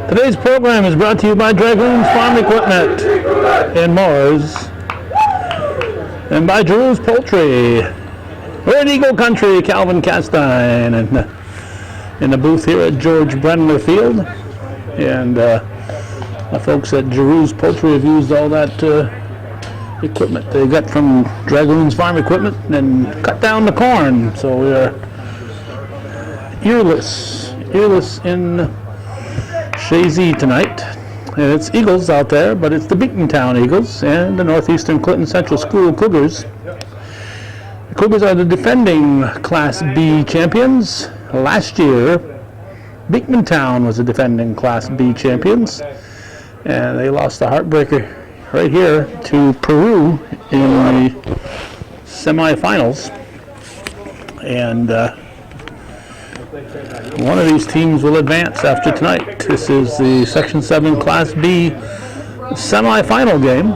Today's program is brought to you by Dragoons Farm Equipment in Moores and by Drew's Poultry. We're in Eagle Country, Calvin Castine, and in the booth here at George Brenner Field. And the folks at Drew's Poultry have used all that equipment they got from Dragoons Farm Equipment and cut down the corn. So we are earless in Shazy tonight. And it's Eagles out there, but it's the Beekmantown Eagles and the Northeastern Clinton Central School Cougars. The Cougars are the defending Class B champions. Last year, Beekmantown was the defending Class B champions, and they lost the heartbreaker right here to Peru in the semifinals. And one of these teams will advance after tonight. This is the Section 7 Class B semifinal game.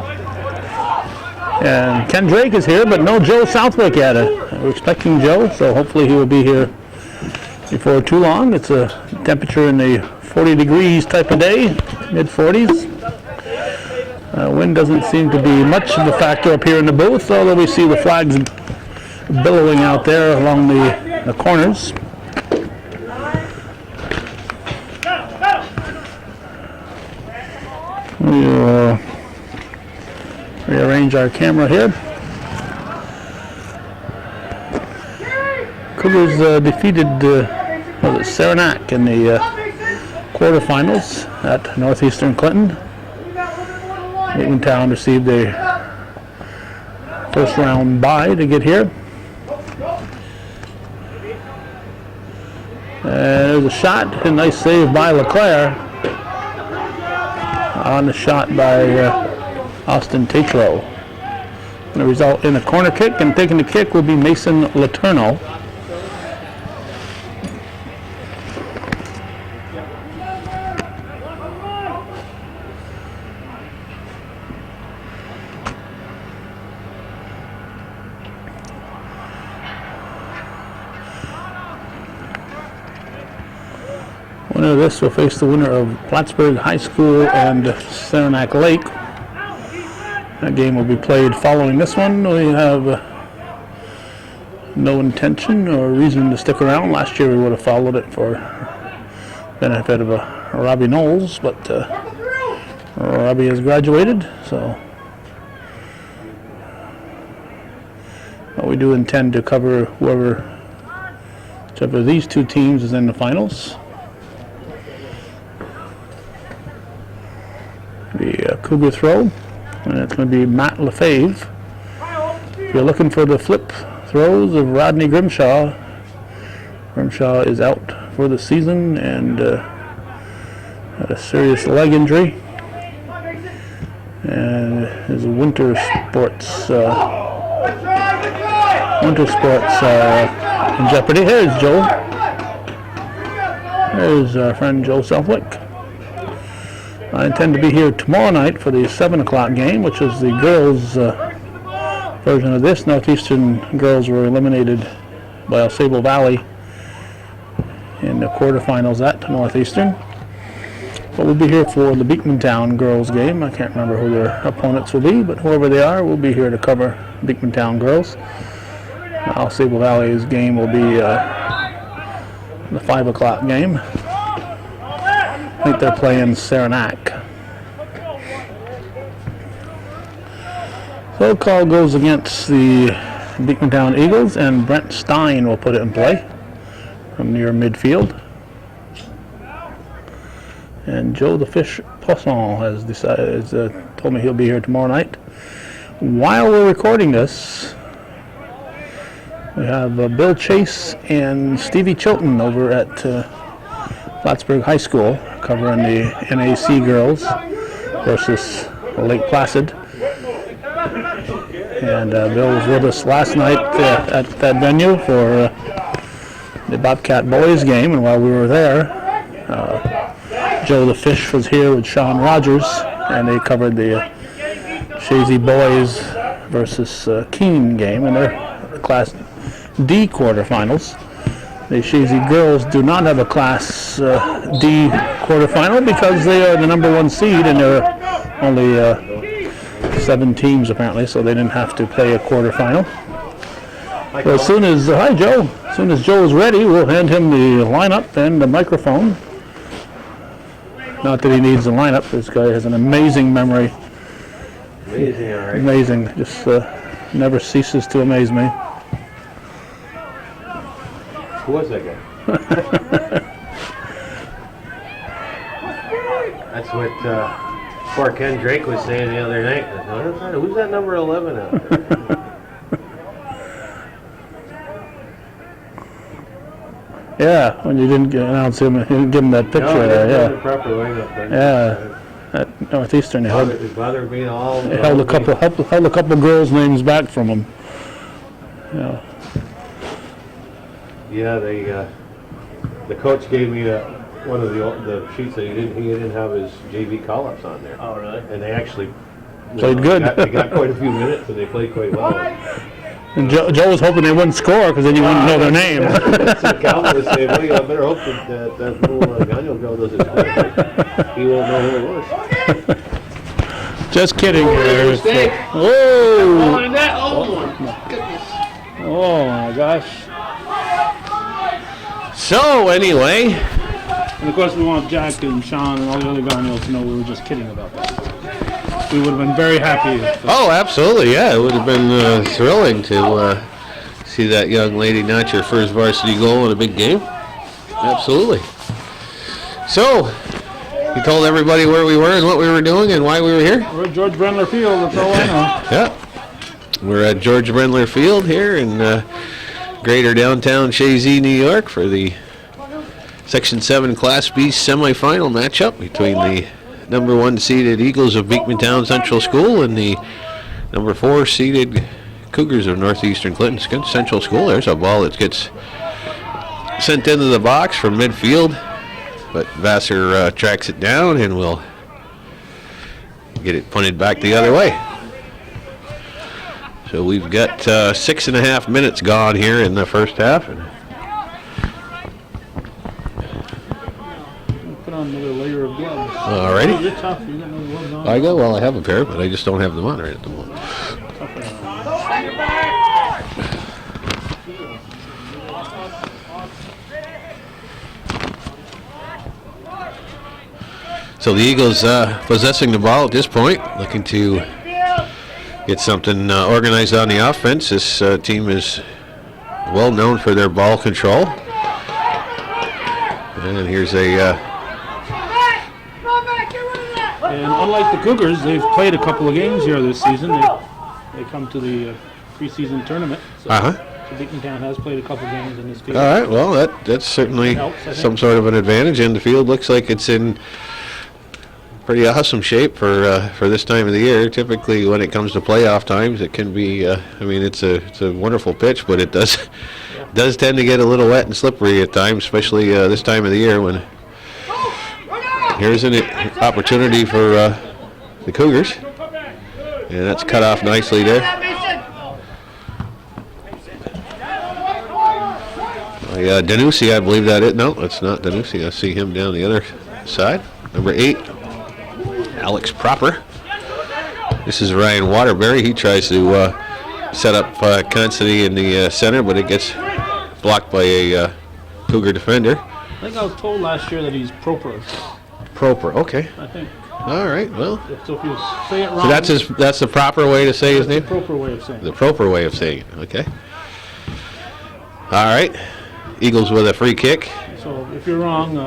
And Ken Drake is here, but no Joe Southwick yet. We're expecting Joe, so hopefully he will be here before too long. It's a temperature in the 40 degrees type of day, mid-40s. Wind doesn't seem to be much of a factor up here in the booth, although we see the flags billowing out there along the corners. We'll rearrange our camera here. Cougars defeated Saranac in the quarterfinals at Northeastern Clinton. Beekmantown received a first round bye to get here. There's a shot, a nice save by LeClaire on the shot by Austin Tatro. The result in a corner kick, and taking the kick will be Mason Letourneau. Winner of this will face the winner of Plattsburgh High School and Saranac Lake. That game will be played following this one. We have no intention or reason to stick around. Last year we would have followed it for benefit of Robbie Knowles, but Robbie has graduated, so but we do intend to cover whichever of these two teams is in the finals. The Cougar throw, and it's going to be Matt Lefebvre. If you're looking for the flip throws of Rodney Grimshaw, Grimshaw is out for the season and had a serious leg injury, and his winter sports in jeopardy. Here's Joe. There's our friend Joe Southwick. I intend to be here tomorrow night for the 7 o'clock game, which is the girls' version of this. Northeastern girls were eliminated by El Sable Valley in the quarterfinals at Northeastern. But we'll be here for the Beekmantown girls' game. I can't remember who their opponents will be, but whoever they are, we'll be here to cover Beekmantown girls. El Sable Valley's game will be the 5 o'clock game. I think they're playing Saranac. So the call goes against the Beekmantown Eagles, and Brent Stein will put it in play from near midfield. And Joe the Fish Poisson has told me he'll be here tomorrow night. While we're recording this, we have Bill Chase and Stevie Chilton over at Plattsburgh High School covering the NAC girls versus Lake Placid. And Bill was with us last night at that venue for the Bobcat boys game, and while we were there, Joe the Fish was here with Sean Rogers, and they covered the Shazy boys versus Keene game in their Class D quarterfinals. The Shazy girls do not have a Class D quarterfinal because they are the #1 seed, and there are only 7 teams apparently, so they didn't have to play a quarterfinal. So as soon as hi Joe, as soon as Joe is ready, we'll hand him the lineup and the microphone. Not that he needs a lineup. This guy has an amazing memory. Amazing, all right. Amazing, just never ceases to amaze me. Who was that guy? That's what poor Ken Drake was saying the other night. Who's that number 11 out there? Yeah, when you didn't announce him, you didn't give him that picture there. Yeah, the proper lineup. Yeah. At Northeastern, they held a couple girls' names back from him. Yeah. Yeah, the coach gave me one of the sheets that he didn't have his JV call-ups on there. Oh, really? And they actually Played good. They got quite a few minutes, and they played quite well. And Joe was hoping they wouldn't score because then you wouldn't know their name. So Calvin was saying, well, you better hope that little Gagnon girl doesn't score. He won't know who it was. Just kidding. Mistake. Whoa! Oh, and that old one. Goodness. Oh my gosh. So, anyway. And of course we want Jack and Sean and all the other Gagnons to know we were just kidding about that. We would have been very happy. Oh, absolutely, yeah. It would have been thrilling to see that young lady notch her first varsity goal in a big game. Absolutely. So, you told everybody where we were and what we were doing and why we were here? We're at George Brendler Field, that's all I know. Yeah. We're at George Brendler Field here in greater downtown Shazy, New York for the Section 7 Class B semifinal matchup between the #1 seeded Eagles of Beekmantown Central School and the #4 seeded Cougars of Northeastern Clinton Central School. There's a ball that gets sent into the box from midfield, but Vassar tracks it down and will get it punted back the other way. So we've got 6.5 minutes gone here in the first half. Put on another layer of gloves. Alrighty. You're tough. You got no gloves on. I go, well, I have a pair, but I just don't have them on right at the moment. So the Eagles possessing the ball at this point, looking to get something organized on the offense. This team is well known for their ball control. And here's a... And unlike the Cougars, they've played a couple of games here this season. They come to the preseason tournament. So, so Beekmantown has played a couple games in this field. All right, well, that's certainly some sort of an advantage, and the field looks like it's in pretty awesome shape for this time of the year. Typically, when it comes to playoff times, it can be. I mean, it's a wonderful pitch, but it does tend to get a little wet and slippery at times, especially this time of the year when. Here's an opportunity for the Cougars, and that's cut off nicely there. Danucci, I believe that is. No, it's not Danucci. I see him down the other side. Number 8, Alex Proper. This is Ryan Waterbury. He tries to set up Constantine in the center, but it gets blocked by a Cougar defender. I think I was told last year that he's Proper. Proper, okay. I think. All right, well. So if you say it wrong. So that's the proper way to say his name? The proper way of saying it. The proper way of saying it, okay. All right. Eagles with a free kick. So if you're wrong,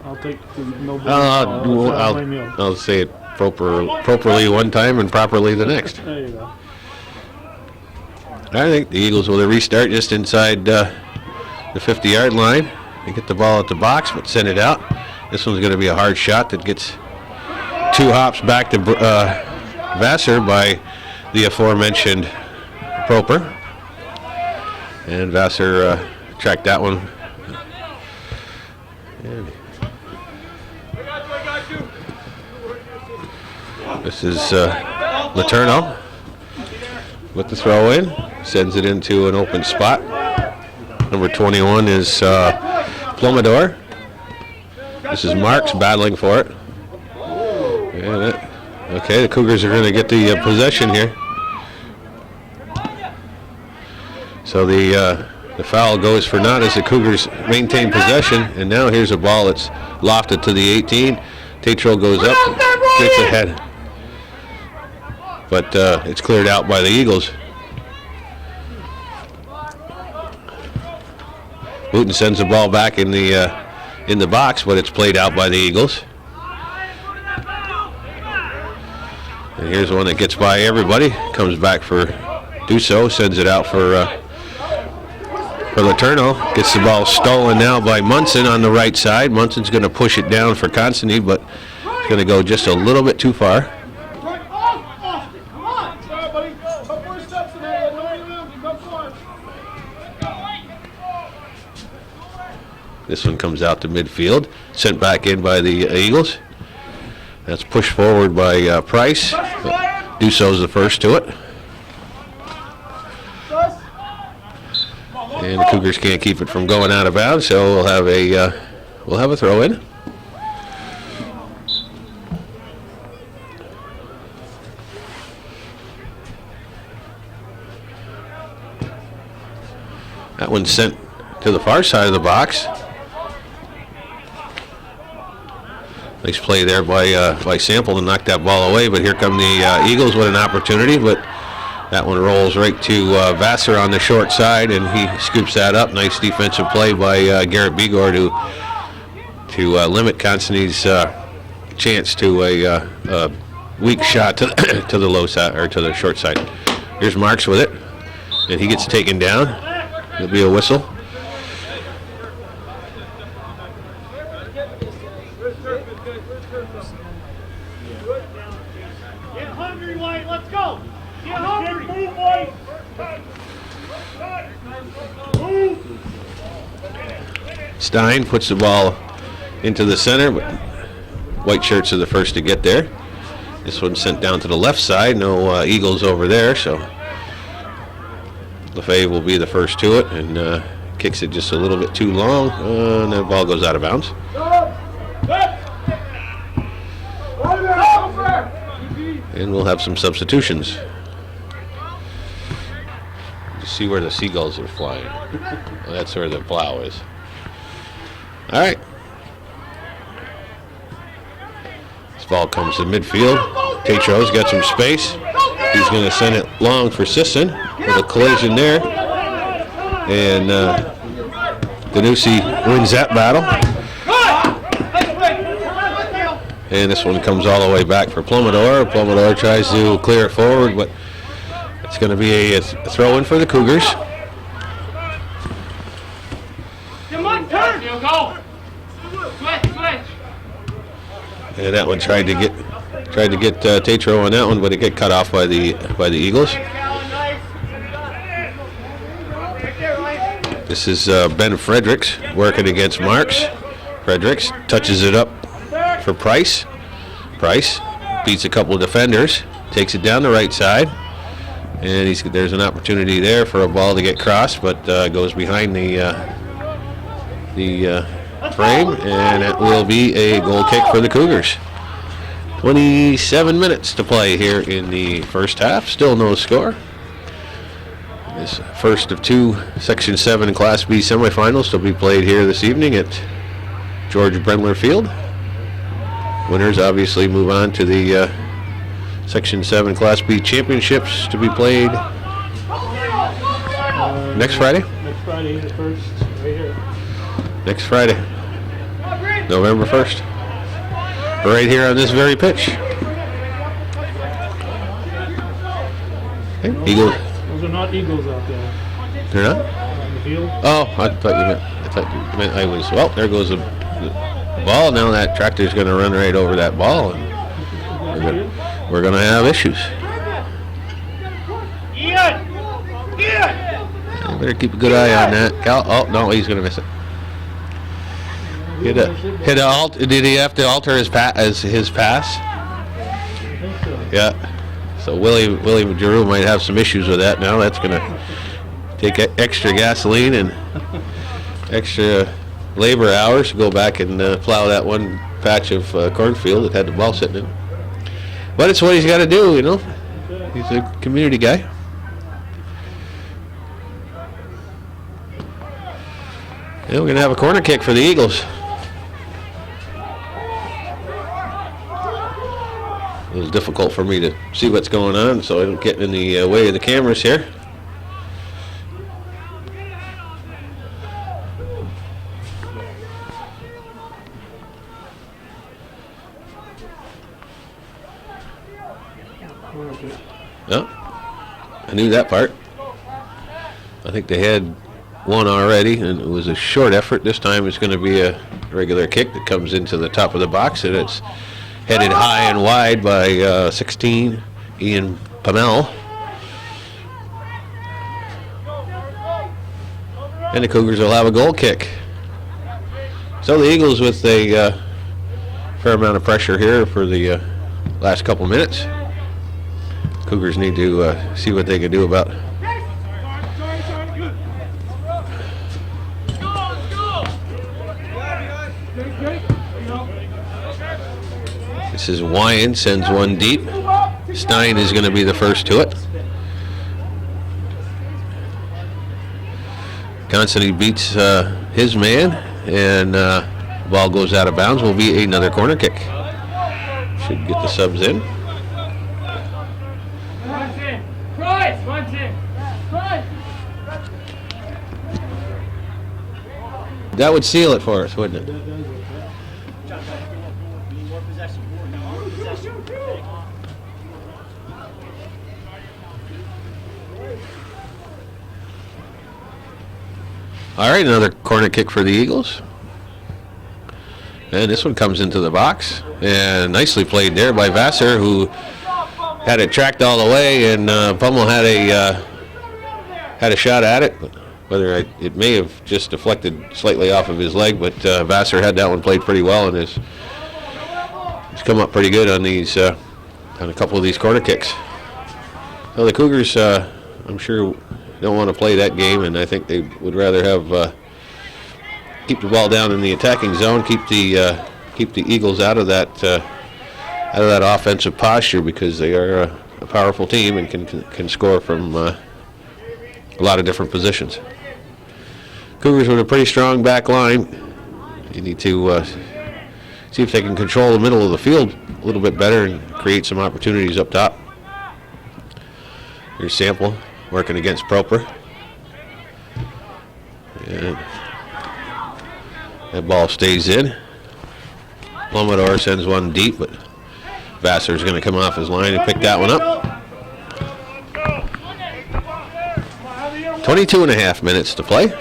I'll take the no blame. I'll say it properly one time and properly the next. There you go. I think the Eagles with a restart just inside the 50-yard line. They get the ball at the box, but send it out. This one's going to be a hard shot that gets 2 hops back to Vassar by the aforementioned Proper. And Vassar tracked that one. And this is Letourneau with the throw in. Sends it into an open spot. Number 21 is Plomador. This is Marks battling for it. Okay, the Cougars are going to get the possession here. So the foul goes for naught as the Cougars maintain possession. And now here's a ball that's lofted to the 18. Tatro goes up, gets ahead. But it's cleared out by the Eagles. Wooten sends the ball back in the box, but it's played out by the Eagles. And here's one that gets by everybody. Comes back for Dusso, sends it out for Letourneau. Gets the ball stolen now by Munson on the right side. Munson's going to push it down for Constantine, but it's going to go just a little bit too far. This one comes out to midfield, sent back in by the Eagles. That's pushed forward by Price. Dusso's the first to it. And the Cougars can't keep it from going out of bounds, so we'll have a throw in. That one's sent to the far side of the box. Nice play there by Sample to knock that ball away, but here come the Eagles with an opportunity, but that one rolls right to Vassar on the short side, and he scoops that up. Nice defensive play by Garrett Begor to limit Constantine's chance to a weak shot to the low side, or to the short side. Here's Marks with it, and he gets taken down. There'll be a whistle. Get hungry, White. Let's go. Get hungry. Move, White. Stein puts the ball into the center, but white shirts are the first to get there. This one's sent down to the left side. No Eagles over there, so LaFave will be the first to it, and kicks it just a little bit too long, and the ball goes out of bounds. And we'll have some substitutions. You see where the seagulls are flying. Well, that's where the plow is. All right. This ball comes to midfield. Tatro's got some space. He's going to send it long for Sisson with a collision there. And Danucci wins that battle. And this one comes all the way back for Plomador. Plomador tries to clear it forward, but it's going to be a throw-in for the Cougars. Come on, turn. Go. Switch. And that one tried to get Tatro on that one, but it got cut off by the Eagles. This is Ben Fredericks working against Marks. Fredericks touches it up for Price. Price beats a couple of defenders, takes it down the right side, and there's an opportunity there for a ball to get crossed, but goes behind the frame, and it will be a goal kick for the Cougars. 27 minutes to play here in the first half. Still no score. This first of two Section 7 Class B semifinals to be played here this evening at George Brendler Field. Winners obviously move on to the Section 7 Class B championships to be played next Friday. Next Friday, the first, right here. Next Friday, November 1st. Right here on this very pitch. Okay, Eagles. Those are not Eagles out there. They're not? On the field. Oh, I thought you meant I was. Well, there goes the ball. Now that tractor's going to run right over that ball, and we're going to have issues. Ian. You better keep a good eye on that. Cal. Oh no, he's going to miss it. Did he have to alter his pass? Yeah. So Willie Giroux might have some issues with that now. That's going to take extra gasoline and extra labor hours to go back and plow that one patch of cornfield that had the ball sitting in. But it's what he's got to do, you know. He's a community guy. Yeah, we're going to have a corner kick for the Eagles. A little difficult for me to see what's going on, so I don't get in the way of the cameras here. No, I knew that part. I think they had one already, and it was a short effort. This time it's going to be a regular kick that comes into the top of the box, and it's headed high and wide by 16, Ian Pamel. And the Cougars will have a goal kick. So the Eagles with a fair amount of pressure here for the last couple minutes. Cougars need to see what they can do about this is Wyan, sends one deep. Stein is going to be the first to it. Constantly beats his man, and ball goes out of bounds. Will be another corner kick. Should get the subs in. That would seal it for us, wouldn't it? All right, another corner kick for the Eagles. And this one comes into the box. And nicely played there by Vassar, who had it tracked all the way, and Pummel had a shot at it. Whether it may have just deflected slightly off of his leg, but Vassar had that one played pretty well, and he's come up pretty good on these on a couple of these corner kicks. So the Cougars, I'm sure, don't want to play that game, and I think they would rather have keep the ball down in the attacking zone, keep the Eagles out of that offensive posture, because they are a powerful team and can score from a lot of different positions. Cougars with a pretty strong back line. You need to see if they can control the middle of the field a little bit better and create some opportunities up top. Here's Sample working against Proper. And that ball stays in. Plumidor sends one deep, but Vassar's going to come off his line and pick that one up. 22 and a half minutes to play.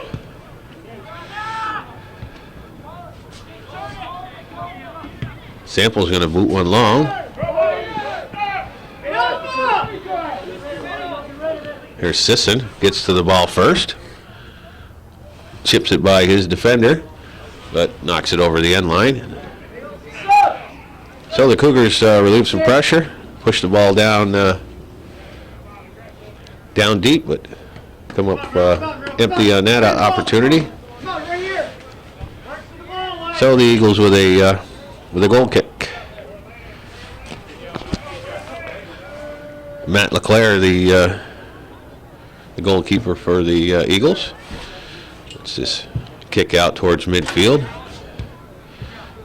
Sample's going to boot one long. Here's Sisson, gets to the ball first. Chips it by his defender, but knocks it over the end line. So the Cougars relieve some pressure, push the ball down deep, but come up empty on that opportunity. So the Eagles with a goal kick. Matt LeClaire, the goalkeeper for the Eagles. It's this kick out towards midfield.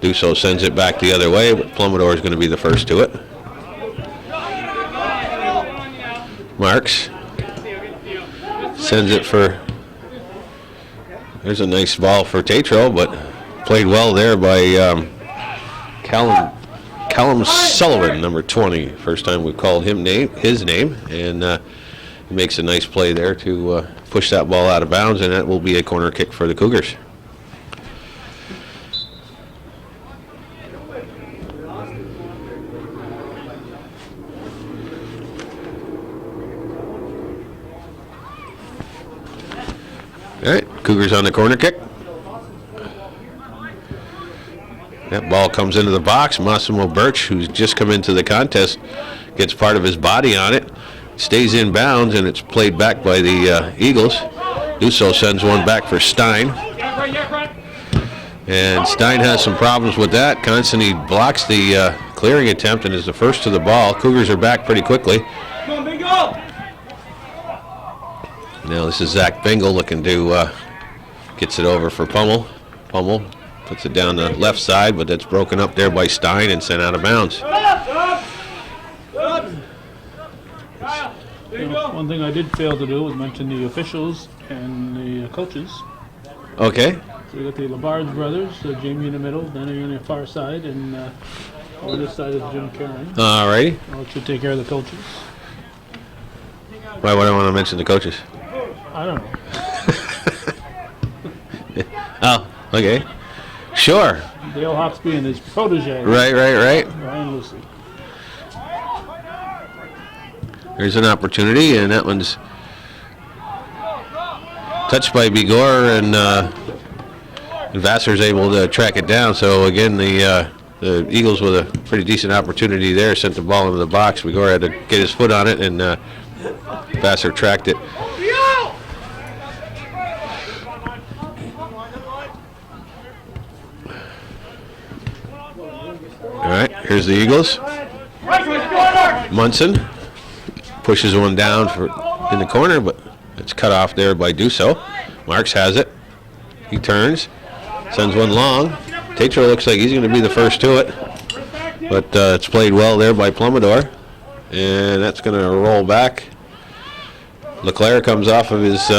Dusso sends it back the other way, but Plumidor is going to be the first to it. Marks sends it for. There's a nice ball for Tatro, but played well there by Callum Sullivan, number 20. First time we've called his name, and he makes a nice play there to push that ball out of bounds, and that will be a corner kick for the Cougars. All right, Cougars on the corner kick. That ball comes into the box. Massimo Birch, who's just come into the contest, gets part of his body on it. Stays in bounds, and it's played back by the Eagles. Dusso sends one back for Stein. And Stein has some problems with that. Constantly blocks the clearing attempt and is the first to the ball. Cougars are back pretty quickly. Now this is Zach Bingle looking to gets it over for Pummel. Pummel puts it down the left side, but that's broken up there by Stein and sent out of bounds. One thing I did fail to do was mention the officials and the coaches. Okay. So we got the Labarge brothers, Jamie in the middle, Danny on the far side, and on this side is Jim Karen. All righty. I'll let you take care of the coaches. Why would I want to mention the coaches? I don't know. Oh, okay. Sure. Dale Hawksby and his protege. Right. Ryan Lucy. There's an opportunity, and that one's touched by Bigor, and Vassar's able to track it down. So again, the Eagles with a pretty decent opportunity there sent the ball into the box. Bigor had to get his foot on it, and Vassar tracked it. All right, here's the Eagles. Munson pushes one down in the corner, but it's cut off there by Dusso. Marks has it. He turns, sends one long. Tatro looks like he's going to be the first to it, but it's played well there by Plumidor, and that's going to roll back. LeClaire comes off his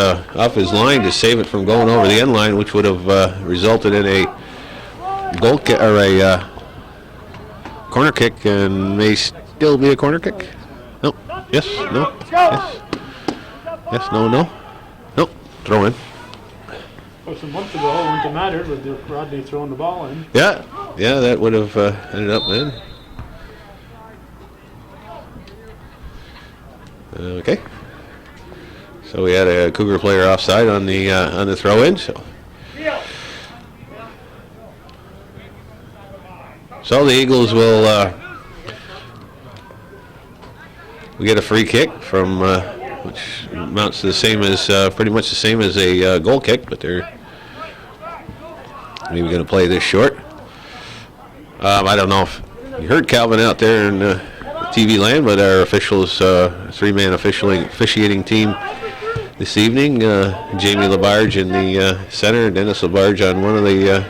line to save it from going over the end line, which would have resulted in a goal kick or a corner kick, and may still be a corner kick. No. Yes. No. Yes. Yes. No. No. Nope. Throw in. Well, some months ago, it wouldn't have mattered with Rodney throwing the ball in. Yeah. Yeah. That would have ended up in. Okay. So we had a Cougar player offside on the throw in. So the Eagles will we get a free kick from which amounts to the same as pretty much the same as a goal kick, but they're maybe going to play this short. I don't know if you heard Calvin out there in TV land, but our officials, three-man officiating team this evening, Jamie Labarge in the center, Dennis Labarge on one of the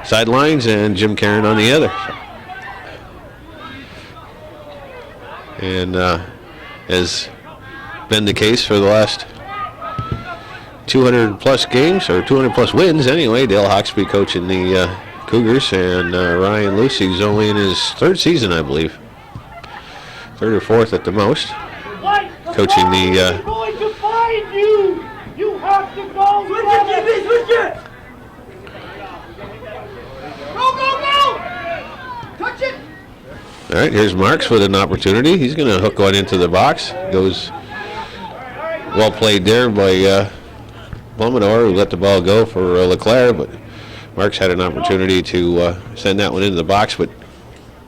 sidelines, and Jim Karen on the other. And has been the case for the last 200 plus games, or 200 plus wins anyway. Dale Hawksby coaching the Cougars, and Ryan Lucy's only in his third season, I believe. Third or fourth at the most. Coaching the going to find you. You have to go. Switch it. Go. Touch it. all right, here's Marks with an opportunity. He's going to hook one into the box. Goes well played there by Plumidor, who let the ball go for LeClaire, but Marks had an opportunity to send that one into the box, but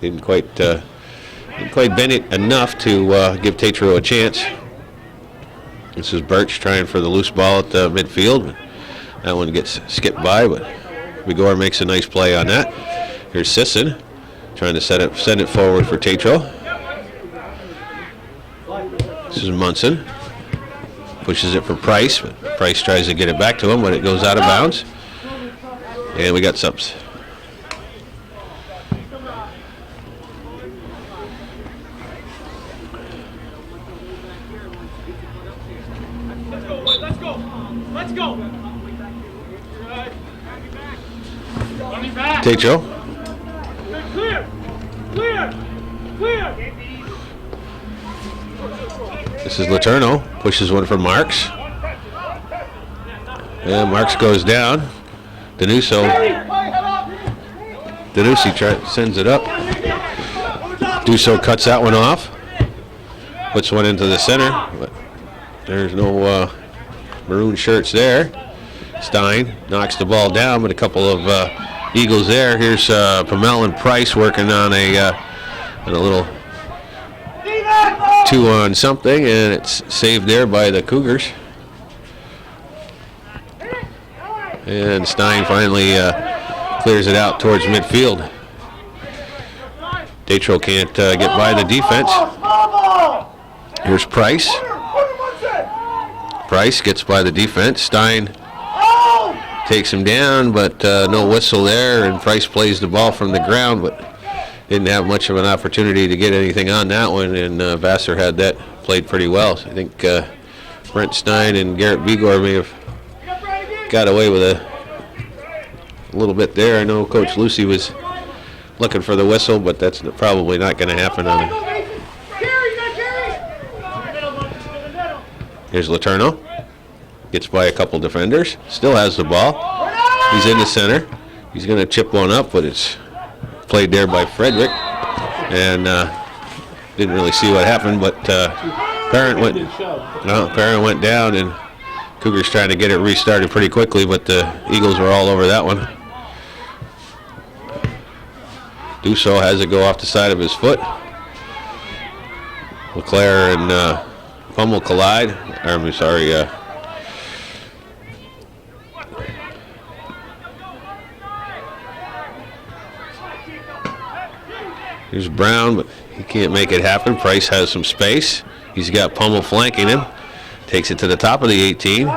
didn't quite bend it enough to give Tatro a chance. This is Birch trying for the loose ball at the midfield, but that one gets skipped by, but Bigor makes a nice play on that. Here's Sisson trying to send it forward for Tatro. This is Munson. Pushes it for Price, but Price tries to get it back to him, but it goes out of bounds. And we got subs. Let's go. Tatro. Clear. This is Letourneau. Pushes one for Marks. And Marks goes down. Danusi sends it up. Dusso cuts that one off. Puts one into the center, but there's no maroon shirts there. Stein knocks the ball down, but a couple of Eagles there. Here's Pamel and Price working on a little 2-on something, and it's saved there by the Cougars. And Stein finally clears it out towards midfield. Tatro can't get by the defense. Here's Price. Price gets by the defense. Stein takes him down, but no whistle there, and Price plays the ball from the ground, but didn't have much of an opportunity to get anything on that one, and Vassar had that played pretty well. So I think Brent Stein and Garrett Begor may have got away with a little bit there. I know Coach Lucy was looking for the whistle, but that's probably not going to happen on it. Here's Letourneau. Gets by a couple defenders. Still has the ball. He's in the center. He's going to chip one up, but it's played there by Frederick. And didn't really see what happened, but Parent went down, and Cougars trying to get it restarted pretty quickly, but the Eagles were all over that one. Dussault has it go off the side of his foot. LeClaire and Pummel collide. I'm sorry. Here's Brown, but he can't make it happen. Price has some space. He's got Pummel flanking him. Takes it to the top of the 18.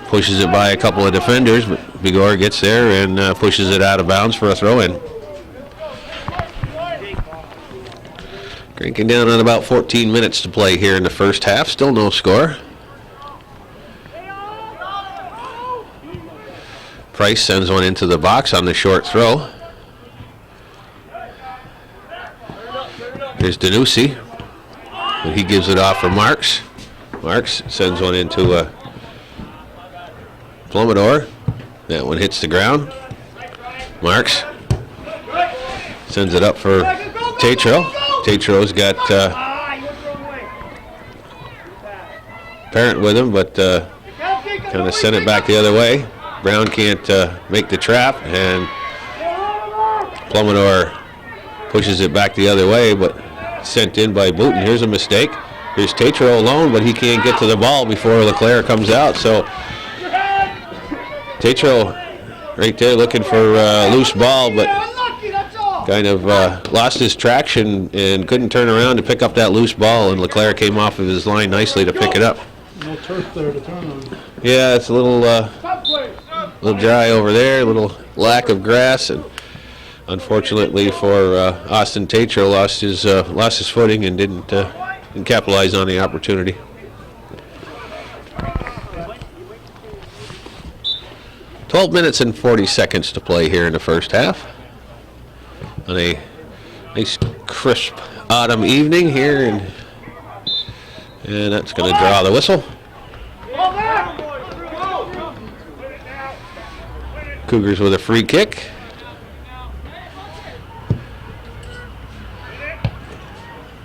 Pushes it by a couple of defenders, but Begor gets there and pushes it out of bounds for a throw-in. Cranking down on about 14 minutes to play here in the first half. Still no score. Price sends one into the box on the short throw. Here's Danucci. And he gives it off for Marks. Marks sends one into Plumidor. That one hits the ground. Marks sends it up for Tatro. Tatro's got Parent with him, but kind of sent it back the other way. Brown can't make the trap, and Plumidor pushes it back the other way, but sent in by Booten. Here's a mistake. Here's Tatro alone, but he can't get to the ball before LeClaire comes out. So Tatro right there looking for a loose ball, but kind of lost his traction and couldn't turn around to pick up that loose ball, and LeClaire came off of his line nicely to pick it up. No turf there to turn on. Yeah, it's a little dry over there, a little lack of grass, and unfortunately for Austin Tatro, lost his footing and didn't capitalize on the opportunity. "12 minutes and 40 seconds to play here in the first half on a nice crisp autumn evening here, and that's going to draw the whistle. Cougars with a free kick.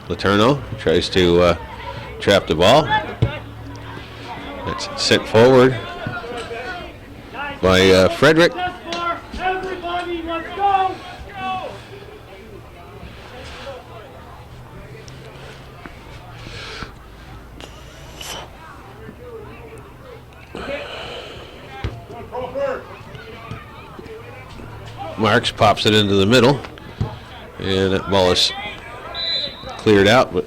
Letourneau tries to trap the ball. That's sent forward by Frederick. Everybody, let's go! Marks pops it into the middle, and that ball is cleared out, but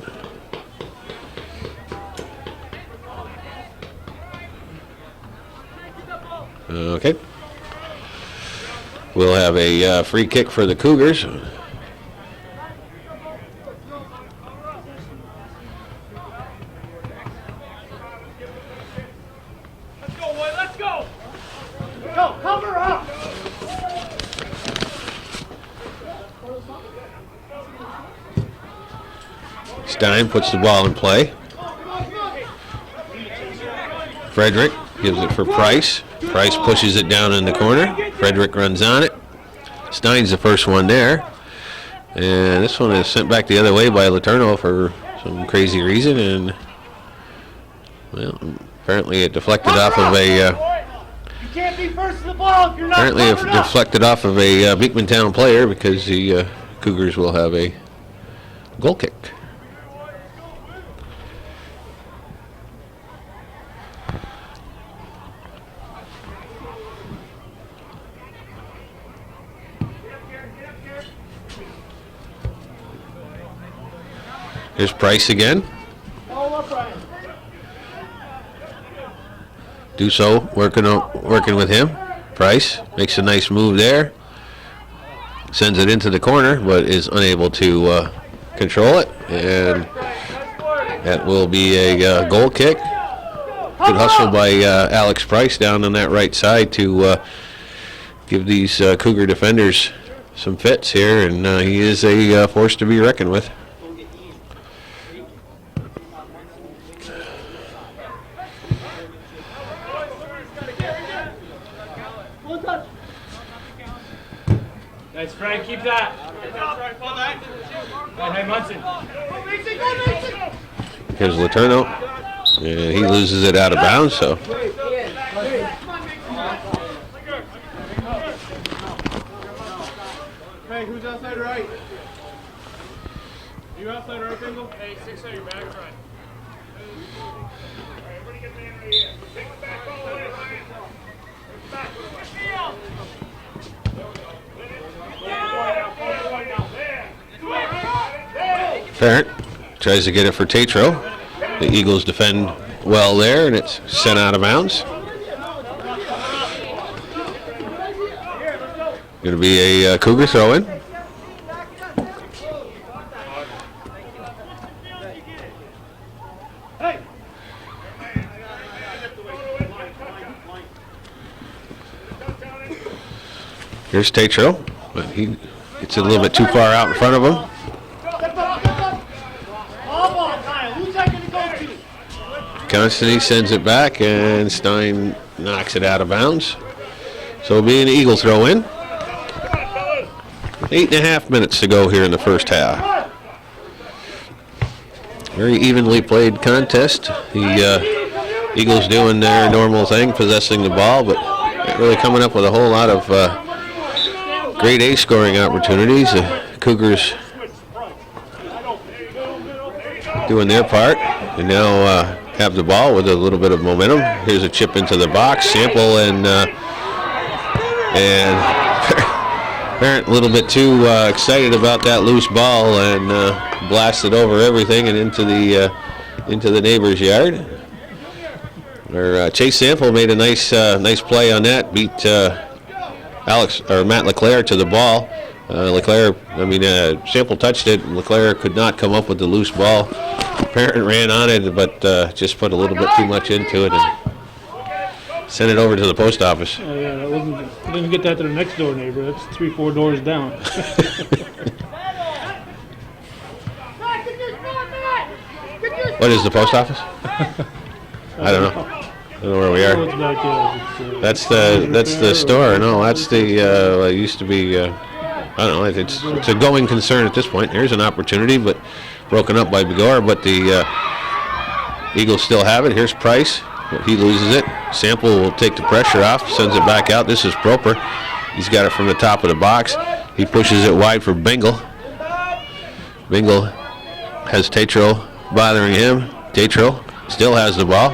okay. We'll have a free kick for the Cougars. Let's go, boy, let's go! Go, cover up! Stein puts the ball in play. Frederick gives it for Price. Price pushes it down in the corner. Frederick runs on it. Stein's the first one there. And this one is sent back the other way by Letourneau for some crazy reason. And, well, apparently it deflected off of a... You can't be first to the ball if you're not apparently it covered up. deflected off of a Beekmantown player, because the Cougars will have a goal kick. Here's Price again. Dusso working with him. Price makes a nice move there. Sends it into the corner, but is unable to control it. And that will be a goal kick. Good hustle by Alex Price down on that right side to give these Cougar defenders some fits here, and he is a force to be reckoned with. Nice, Frank. Keep that. Hey, Munson. Here's Letourneau, and he loses it out of bounds. So Hey, who's outside right? You outside right, Bingle? Hey, 6 on your back front. Everybody get man right here. Take it back all the way, Ryan. Back. Parent tries to get it for Tatro. The Eagles defend well there, and it's sent out of bounds. Going to be a Cougar throw-in. Here's Tatro, but he gets it a little bit too far out in front of him. Constantine sends it back, and Stein knocks it out of bounds. So it'll be an Eagle throw in. 8.5 minutes to go here in the first half. Very evenly played contest. The Eagles doing their normal thing, possessing the ball, but not really coming up with a whole lot of grade A scoring opportunities. The Cougars doing their part, and now have the ball with a little bit of momentum. Here's a chip into the box. Sample and Parent a little bit too excited about that loose ball and blasted over everything and into the neighbor's yard. Chase Sample made a nice play on that. Beat Matt LeClaire to the ball. Sample touched it. LeClaire could not come up with the loose ball. Parent ran on it, but just put a little bit too much into it and sent it over to the post office. Oh yeah, that wasn't. Didn't get that to the next door neighbor. That's 3-4 doors down. What is the post office? I don't know. I don't know where we are. That's the store. No, that's the it used to be. I don't know. It's a going concern at this point. Here's an opportunity, but broken up by Bigor. But the Eagles still have it. Here's Price. He loses it. Sample will take the pressure off, sends it back out. This is Proper. He's got it from the top of the box. He pushes it wide for Bingle. Bingle has Tatro bothering him. Tatro still has the ball.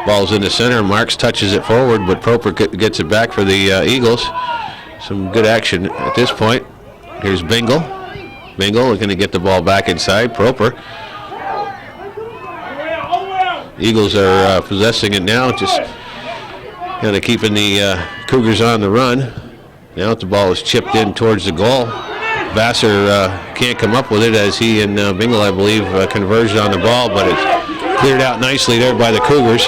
Ball's in the center. Marks touches it forward, but Proper gets it back for the Eagles. Some good action at this point. Here's Bingle. Bingle is going to get the ball back inside. Proper. Eagles are possessing it now, just kind of keeping the Cougars on the run. Now the ball is chipped in towards the goal. Vassar can't come up with it as he and Bingle, I believe, converged on the ball, but it's cleared out nicely there by the Cougars.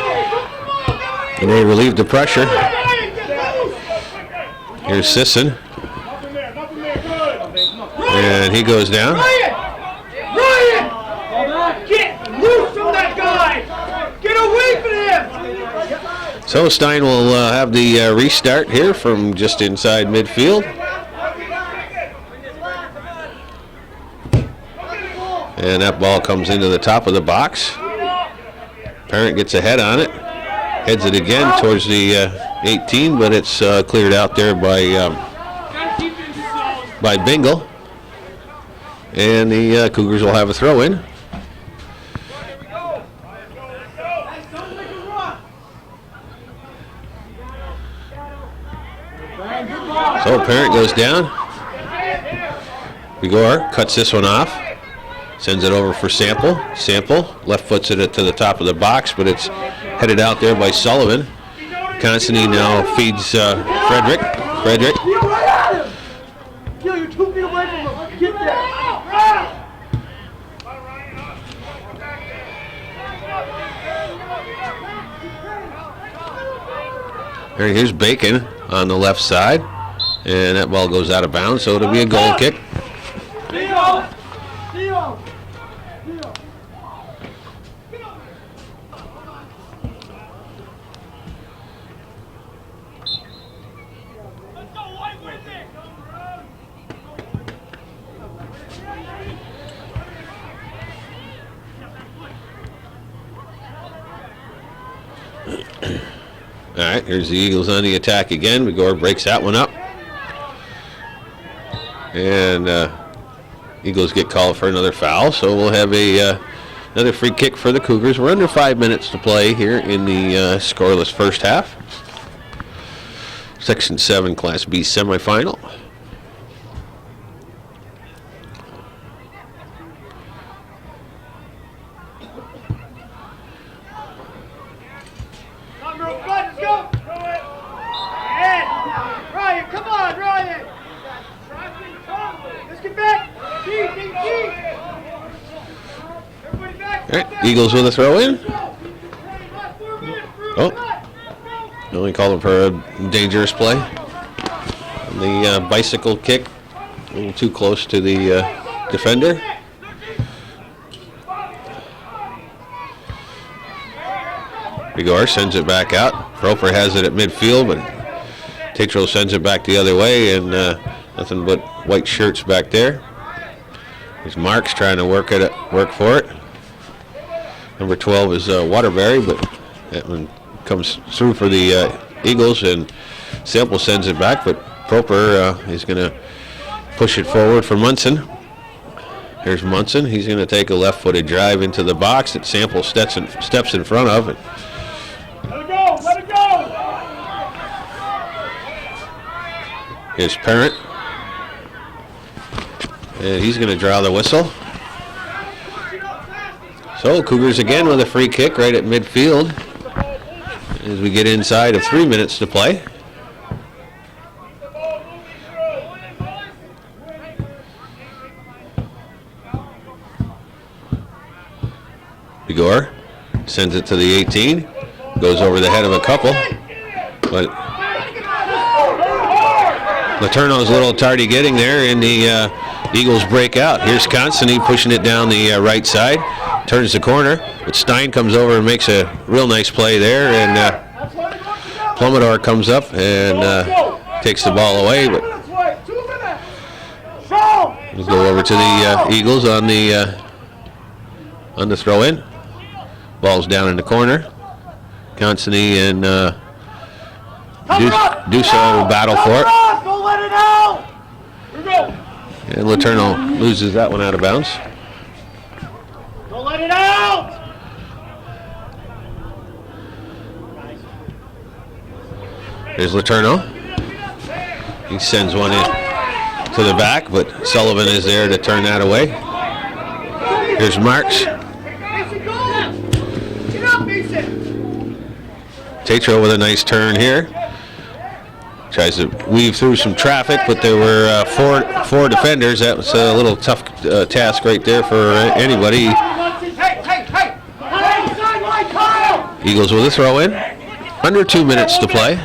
And they relieve the pressure. Here's Sisson. And he goes down. Ryan! Get loose from that guy! Get away from him! So Stein will have the restart here from just inside midfield. And that ball comes into the top of the box. Parent gets a head on it. Heads it again towards the 18, but it's cleared out there by Bingle. And the Cougars will have a throw in. So Parent goes down. Bigor cuts this one off. Sends it over for Sample. Sample left foots it to the top of the box, but it's headed out there by Sullivan. Constantine now feeds Frederick. Frederick. Feel right at him! Feel you're 2 feet away from him. Get there. All right, here's Bacon on the left side, and that ball goes out of bounds, so it'll be a goal kick. Theo! Theo! Theo! All right, here's the Eagles on the attack again. Begor breaks that one up. And Eagles get called for another foul, so we'll have another free kick for the Cougars. We're under 5 minutes to play here in the scoreless first half. Section 7 Class B semifinal. All right, Eagles with a throw in. Oh, only call him for a dangerous play. The bicycle kick, a little too close to the defender. Begor sends it back out. Roper has it at midfield, but Tatro sends it back the other way, and nothing but white shirts back there. There's Marks trying to work for it. Number 12 is Waterbury, but that one comes through for the Eagles, and Sample sends it back, but Proper is going to push it forward for Munson. Here's Munson. He's going to take a left-footed drive into the box that Sample steps in front of. Let it go! Let it go! Here's Parent. And he's going to draw the whistle. So Cougars again with a free kick right at midfield as we get inside of 3 minutes to play. Begor sends it to the 18, goes over the head of a couple, but Letourneau's a little tardy getting there, and the Eagles break out. Here's Constantine pushing it down the right side, turns the corner, but Stein comes over and makes a real nice play there, and Plumidor comes up and takes the ball away, but we'll go over to the Eagles on the throw-in. Ball's down in the corner. Constantine and Dusso battle for it. Don't let it out! And Letourneau loses that one out of bounds. Don't let it out! There's Letourneau. He sends one in to the back, but Sullivan is there to turn that away. Here's Marks. Tatro with a nice turn here. Tries to weave through some traffic, but there were four defenders. That was a little tough task right there for anybody. Eagles with a throw in. Under 2 minutes to play.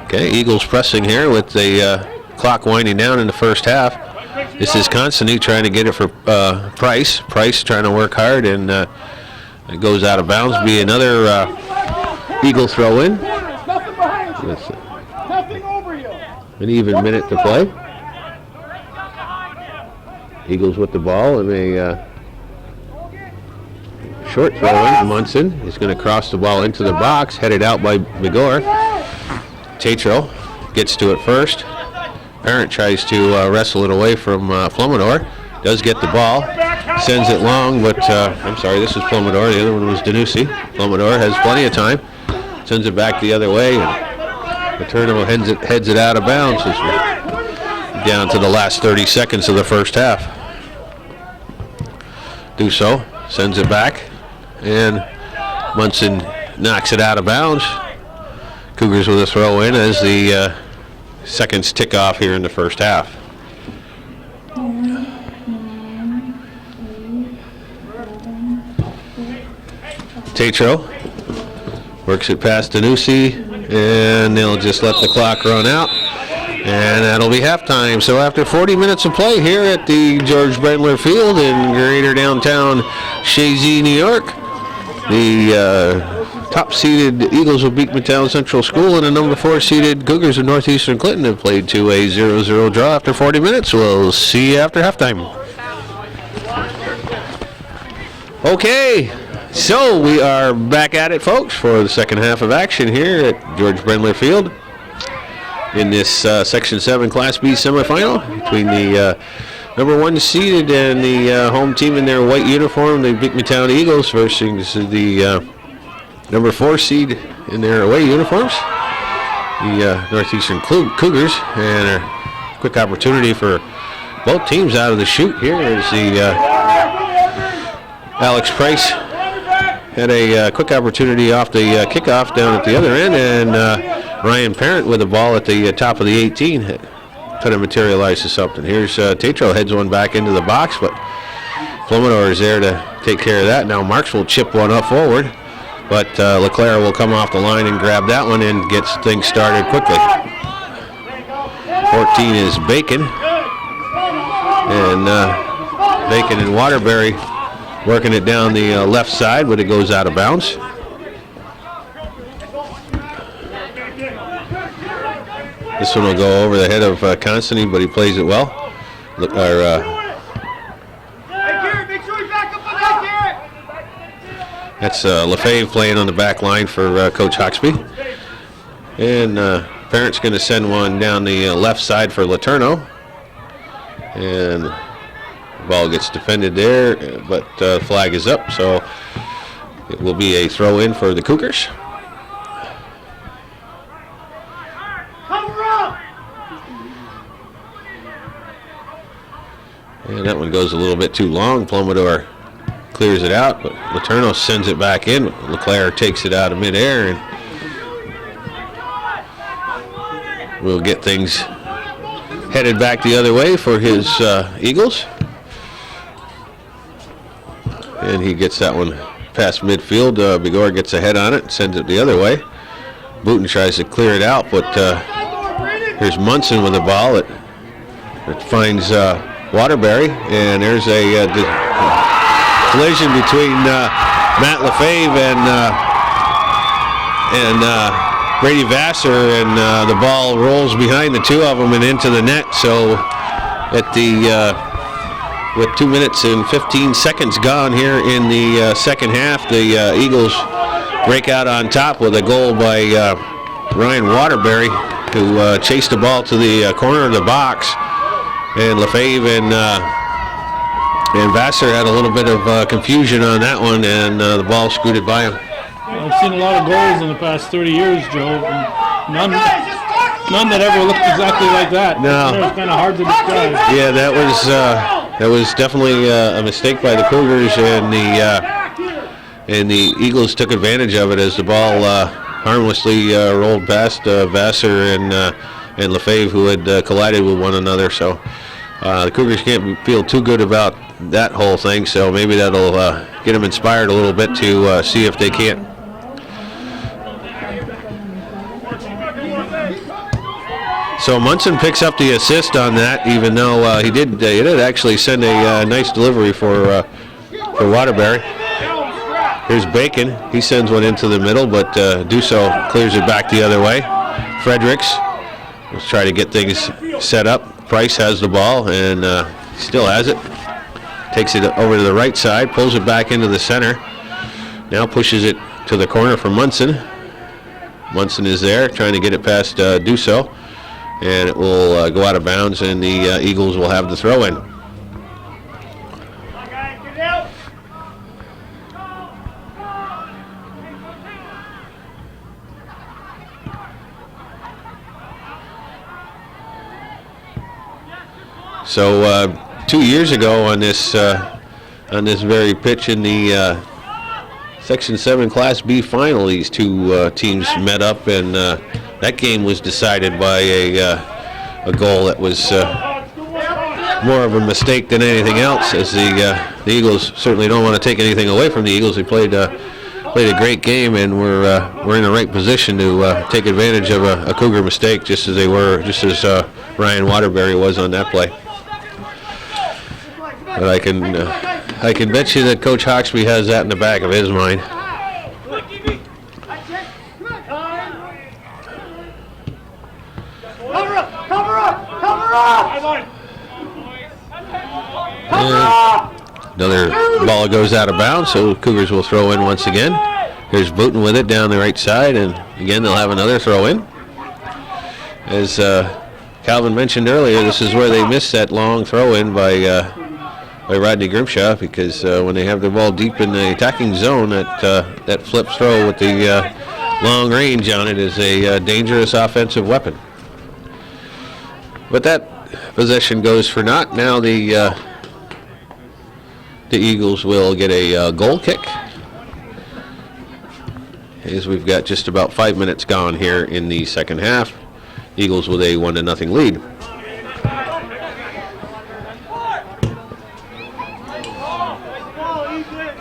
Okay, Eagles pressing here with the clock winding down in the first half. This is Constantine trying to get it for Price. Price trying to work hard, and it goes out of bounds. Be another Eagle throw in. An even minute to play. Eagles with the ball, and a short throw in. Munson is going to cross the ball into the box, headed out by Begor. Tatro gets to it first. Parent tries to wrestle it away from Plumidor. Does get the ball. Sends it long, but I'm sorry, this is Plumidor. The other one was Danucci. Plumidor has plenty of time. Sends it back the other way. And Letourneau heads it out of bounds. down to the last 30 seconds of the first half. Dusso sends it back, and Munson knocks it out of bounds. Cougars with a throw in as the seconds tick off here in the first half. Tatro works it past Danucci, and they'll just let the clock run out, and that'll be halftime. So after 40 minutes of play here at the George Brendler Field in greater downtown Chazy, New York, the top-seeded Eagles of Beekmantown Central School and the number 4-seeded Cougars of Northeastern Clinton have played to a 0-0 draw after 40 minutes. We'll see you after halftime. Okay, so we are back at it, folks, for the second half of action here at George Brendler Field in this Section 7 Class B semifinal between the number 1-seeded and the home team in their white uniform, the Beekmantown Eagles, versus the number 4 seed in their away uniforms, the Northeastern Cougars. And a quick opportunity for both teams out of the chute here as the Alex Price had a quick opportunity off the kickoff down at the other end, and Ryan Parent with the ball at the top of the 18 kind of materialized to something. Here's Tatro heads one back into the box, but Plumidor is there to take care of that. Now Marks will chip one up forward, but LeClaire will come off the line and grab that one and gets things started quickly. 14 is Bacon, and Bacon and Waterbury working it down the left side, but it goes out of bounds. This one will go over the head of Constantine, but he plays it well. Look, that's Lefebvre playing on the back line for Coach Hawksby. And Parent's going to send one down the left side for Laterno. And the ball gets defended there, but flag is up, so it will be a throw in for the Cougars. And that one goes a little bit too long. Plumidor clears it out, but Laterno sends it back in. LeClaire takes it out of midair, and we'll get things headed back the other way for his Eagles. And he gets that one past midfield. Bigor gets a head on it, sends it the other way. Booten tries to clear it out, but here's Munson with the ball. It finds Waterbury, and there's a collision between Matt Lefebvre and Brady Vassar, and the ball rolls behind the two of them and into the net. So at the with 2 minutes and 15 seconds gone here in the second half, the Eagles break out on top with a goal by Ryan Waterbury, who chased the ball to the corner of the box. And Lefebvre and Vassar had a little bit of confusion on that one, and the ball scooted by him. I've seen a lot of goals in the past 30 years, Joe. None that ever looked exactly like that. No. It's kind of hard to describe. Yeah, that was definitely a mistake by the Cougars, and the Eagles took advantage of it as the ball harmlessly rolled past Vassar and Lefebvre, who had collided with one another. So the Cougars can't feel too good about that whole thing, so maybe that'll get them inspired a little bit to see if they can't. So Munson picks up the assist on that, even though he did actually send a nice delivery for Waterbury. Here's Bacon. He sends one into the middle, but Dusso clears it back the other way. Fredericks will try to get things set up. Price has the ball, and still has it. Takes it over to the right side, pulls it back into the center. Now pushes it to the corner for Munson. Munson is there, trying to get it past Dusso, and it will go out of bounds, and the Eagles will have the throw in. So 2 years ago on this very pitch in the Section 7 Class B final, these two teams met up, and that game was decided by a goal that was more of a mistake than anything else, as the Eagles certainly don't want to take anything away from the Eagles. They played a great game, and we're in the right position to take advantage of a Cougar mistake, just as Ryan Waterbury was on that play. But I can bet you that Coach Hawksby has that in the back of his mind. Cover up! Cover up! Cover up! Another ball goes out of bounds, so Cougars will throw in once again. Here's Booten with it down the right side, and again they'll have another throw in. As Calvin mentioned earlier, this is where they missed that long throw in by Rodney Grimshaw, because when they have the ball deep in the attacking zone, that flip throw with the long range on it is a dangerous offensive weapon. But that possession goes for naught. Now the Eagles will get a goal kick, as we've got just about 5 minutes gone here in the second half. Eagles with a 1-0 lead.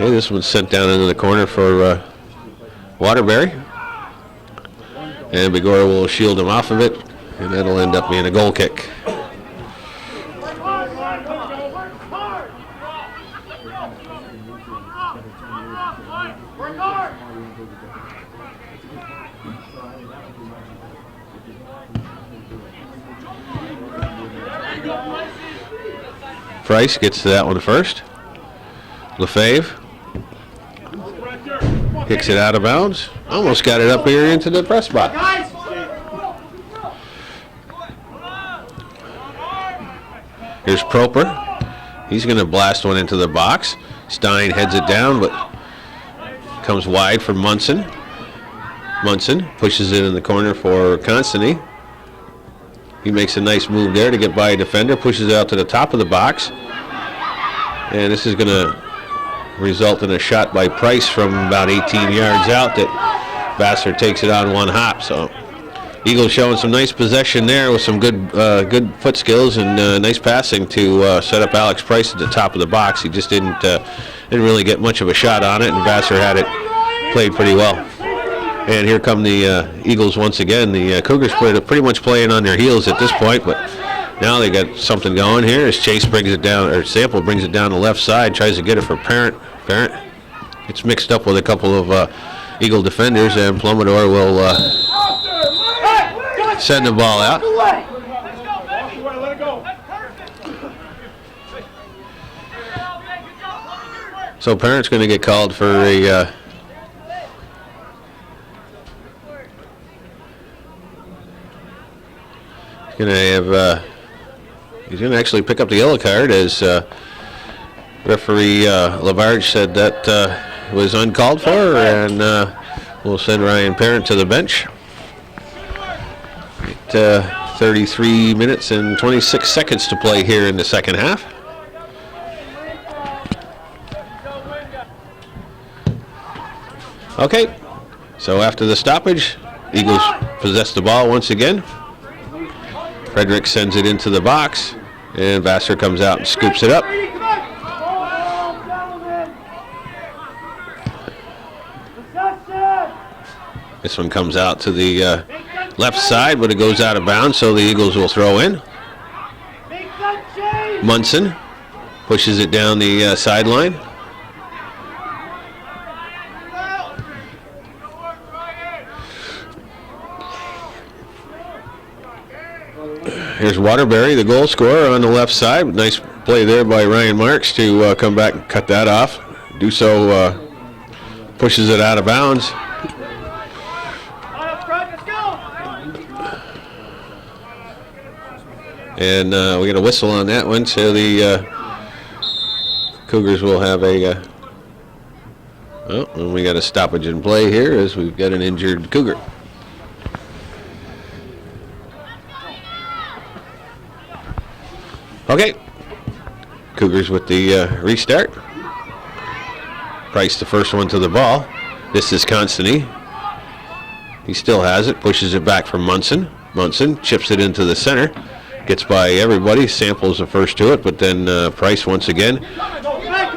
Okay, this one's sent down into the corner for Waterbury, and Begora will shield him off of it, and that'll end up being a goal kick. Price gets to that one first. Lefebvre kicks it out of bounds. Almost got it up here into the press box. Here's Proper. He's going to blast one into the box. Stein heads it down, but comes wide for Munson. Munson pushes it in the corner for Constantine. He makes a nice move there to get by a defender, pushes it out to the top of the box. And this is going to result in a shot by Price from about 18 yards out that Vassar takes it on one hop. So Eagles showing some nice possession there with some good foot skills and nice passing to set up Alex Price at the top of the box. He just didn't really get much of a shot on it, and Vassar had it played pretty well. And here come the Eagles once again. The Cougars pretty much playing on their heels at this point, but now they got something going here as Chase brings it down, or Sample brings it down the left side, tries to get it for Parent. Parent gets mixed up with a couple of Eagle defenders, and Plumidor will send the ball out. So Parent's going to get called for a he's going to actually pick up the yellow card, as referee Lavarge said that was uncalled for, and we'll send Ryan Parent to the bench. 33 minutes and 26 seconds to play here in the second half. Okay, so after the stoppage, Eagles possess the ball once again. Frederick sends it into the box, and Vassar comes out and scoops it up. This one comes out to the left side, but it goes out of bounds, so the Eagles will throw in. Munson pushes it down the sideline. Here's Waterbury, the goal scorer, on the left side. Nice play there by Ryan Marks to come back and cut that off. Do so pushes it out of bounds. And we get a whistle on that one, so the Cougars will have a and we got a stoppage in play here as we've got an injured Cougar. Okay. Cougars with the restart. Price the first one to the ball. This is Constantine. He still has it, pushes it back from Munson. Munson chips it into the center. Gets by everybody, samples the first to it, but then Price once again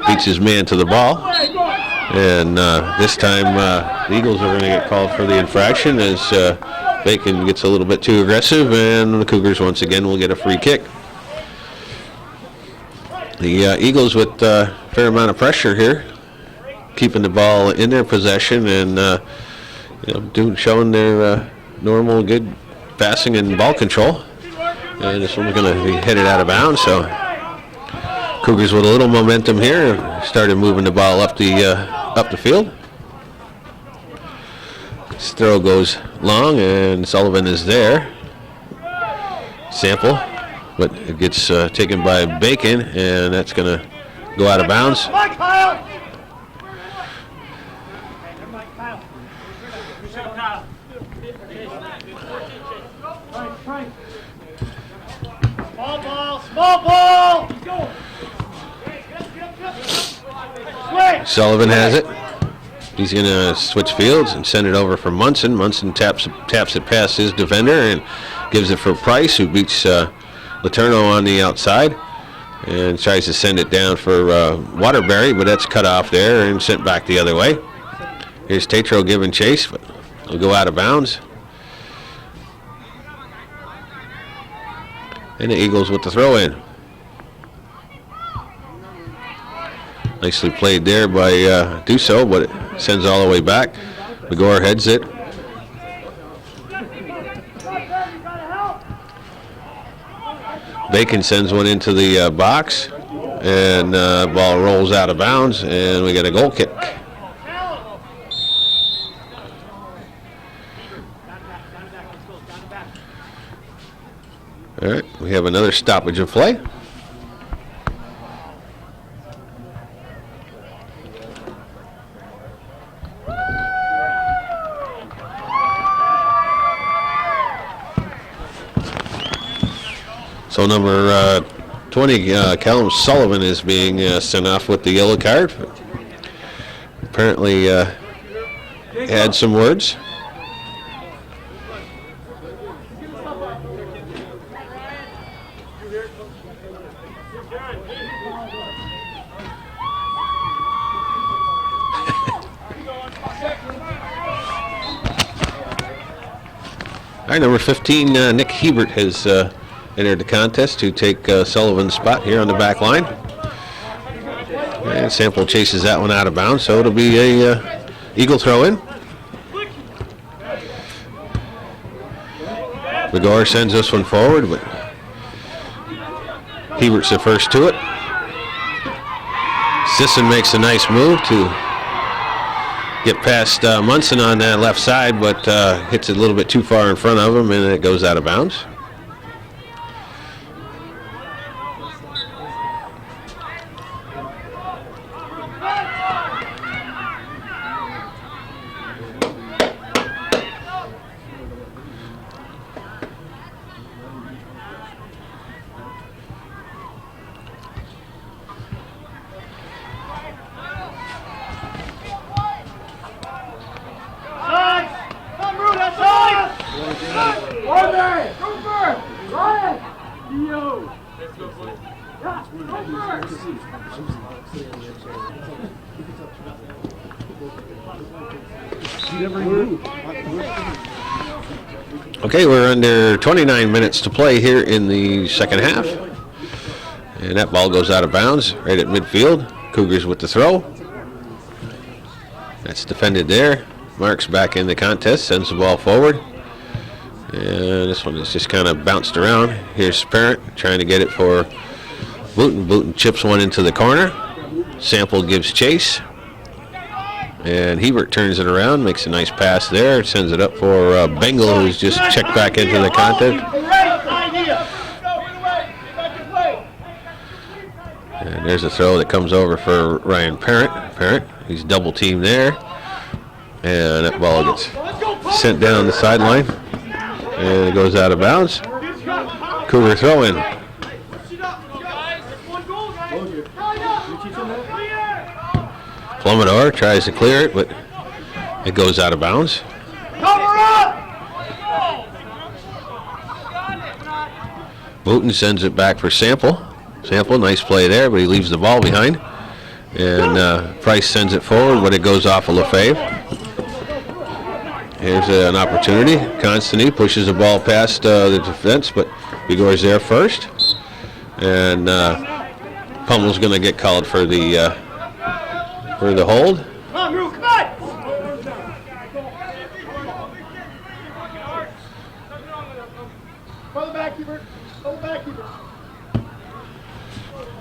beats his man to the ball. And this time the Eagles are going to get called for the infraction as Bacon gets a little bit too aggressive, and the Cougars once again will get a free kick. The Eagles with a fair amount of pressure here, keeping the ball in their possession and showing their normal good passing and ball control. And this one's going to be headed out of bounds, so Cougars with a little momentum here started moving the ball up the field. This throw goes long, and Sullivan is there. Sample, but it gets taken by Bacon, and that's going to go out of bounds. Small ball! Sullivan has it. He's going to switch fields and send it over for Munson. Munson taps it past his defender and gives it for Price, who beats Letourneau on the outside and tries to send it down for Waterbury, but that's cut off there and sent back the other way. Here's Tatro giving chase, but he'll go out of bounds. And the Eagles with the throw in. Nicely played there by Dusso, but it sends all the way back. Begor heads it. Bacon sends one into the box, and ball rolls out of bounds, and we get a goal kick. All right, we have another stoppage of play. So number 20, Callum Sullivan, is being sent off with the yellow card. Apparently had some words. All right, number 15, Nick Hebert has entered the contest to take Sullivan's spot here on the back line. And Sample chases that one out of bounds, so it'll be a Eagle throw in. Begor sends this one forward, but Hebert's the first to it. Sisson makes a nice move to get past Munson on that left side, but hits it a little bit too far in front of him, and it goes out of bounds. Okay, we're under 29 minutes to play here in the second half. And that ball goes out of bounds right at midfield. Cougars with the throw. That's defended there. Marks back in the contest, sends the ball forward. And this one is just kind of bounced around. Here's Parent trying to get it for Booten. Booten chips one into the corner. Sample gives chase. And Hebert turns it around, makes a nice pass there, sends it up for Bengal, who's just checked back into the contest. And there's a throw that comes over for Ryan Parent. He's double teamed there. And that ball gets sent down the sideline. And it goes out of bounds. Cougar throw in. Plumidor tries to clear it, but it goes out of bounds. Cover up! Wooten sends it back for Sample. Sample, nice play there, but he leaves the ball behind. And Price sends it forward, but it goes off of Lefebvre. Here's an opportunity. Constantine pushes the ball past the defense, but Bigor's there first. And Pummel's going to get called for the hold. Come on, Rue, come on! Throw the back, keeper. Throw the back, keeper.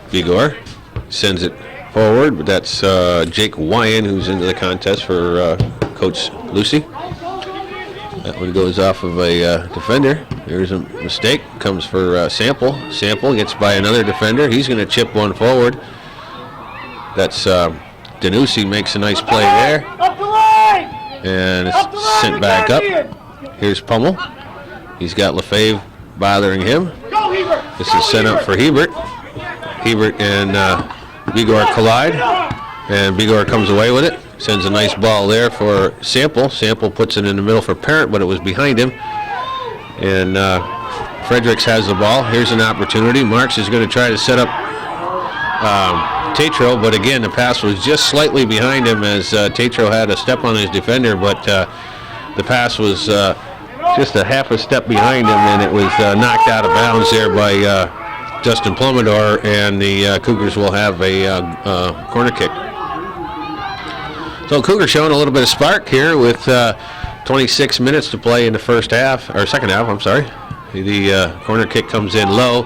Bigor sends it forward, but that's Jake Wyan who's into the contest for Coach Lucy. That one goes off of a defender. There's a mistake. Comes for Sample. Sample gets by another defender. He's going to chip one forward. That's Danucci makes a nice play there. Up the line! And Up the it's line, sent back up. Guardian! Here's Pummel. He's got Lefebvre bothering him. Go, Hebert! This is sent up for Hebert. Hebert and Bigor collide. And Bigor comes away with it. Sends a nice ball there for Sample. Sample puts it in the middle for Parent, but it was behind him. And Fredericks has the ball. Here's an opportunity. Marks is going to try to set up Tatro, but again, the pass was just slightly behind him as Tatro had a step on his defender, but the pass was just a half a step behind him, and it was knocked out of bounds there by Justin Plumidor, and the Cougars will have a corner kick. So Cougars showing a little bit of spark here with 26 minutes to play in the second half, I'm sorry. The corner kick comes in low,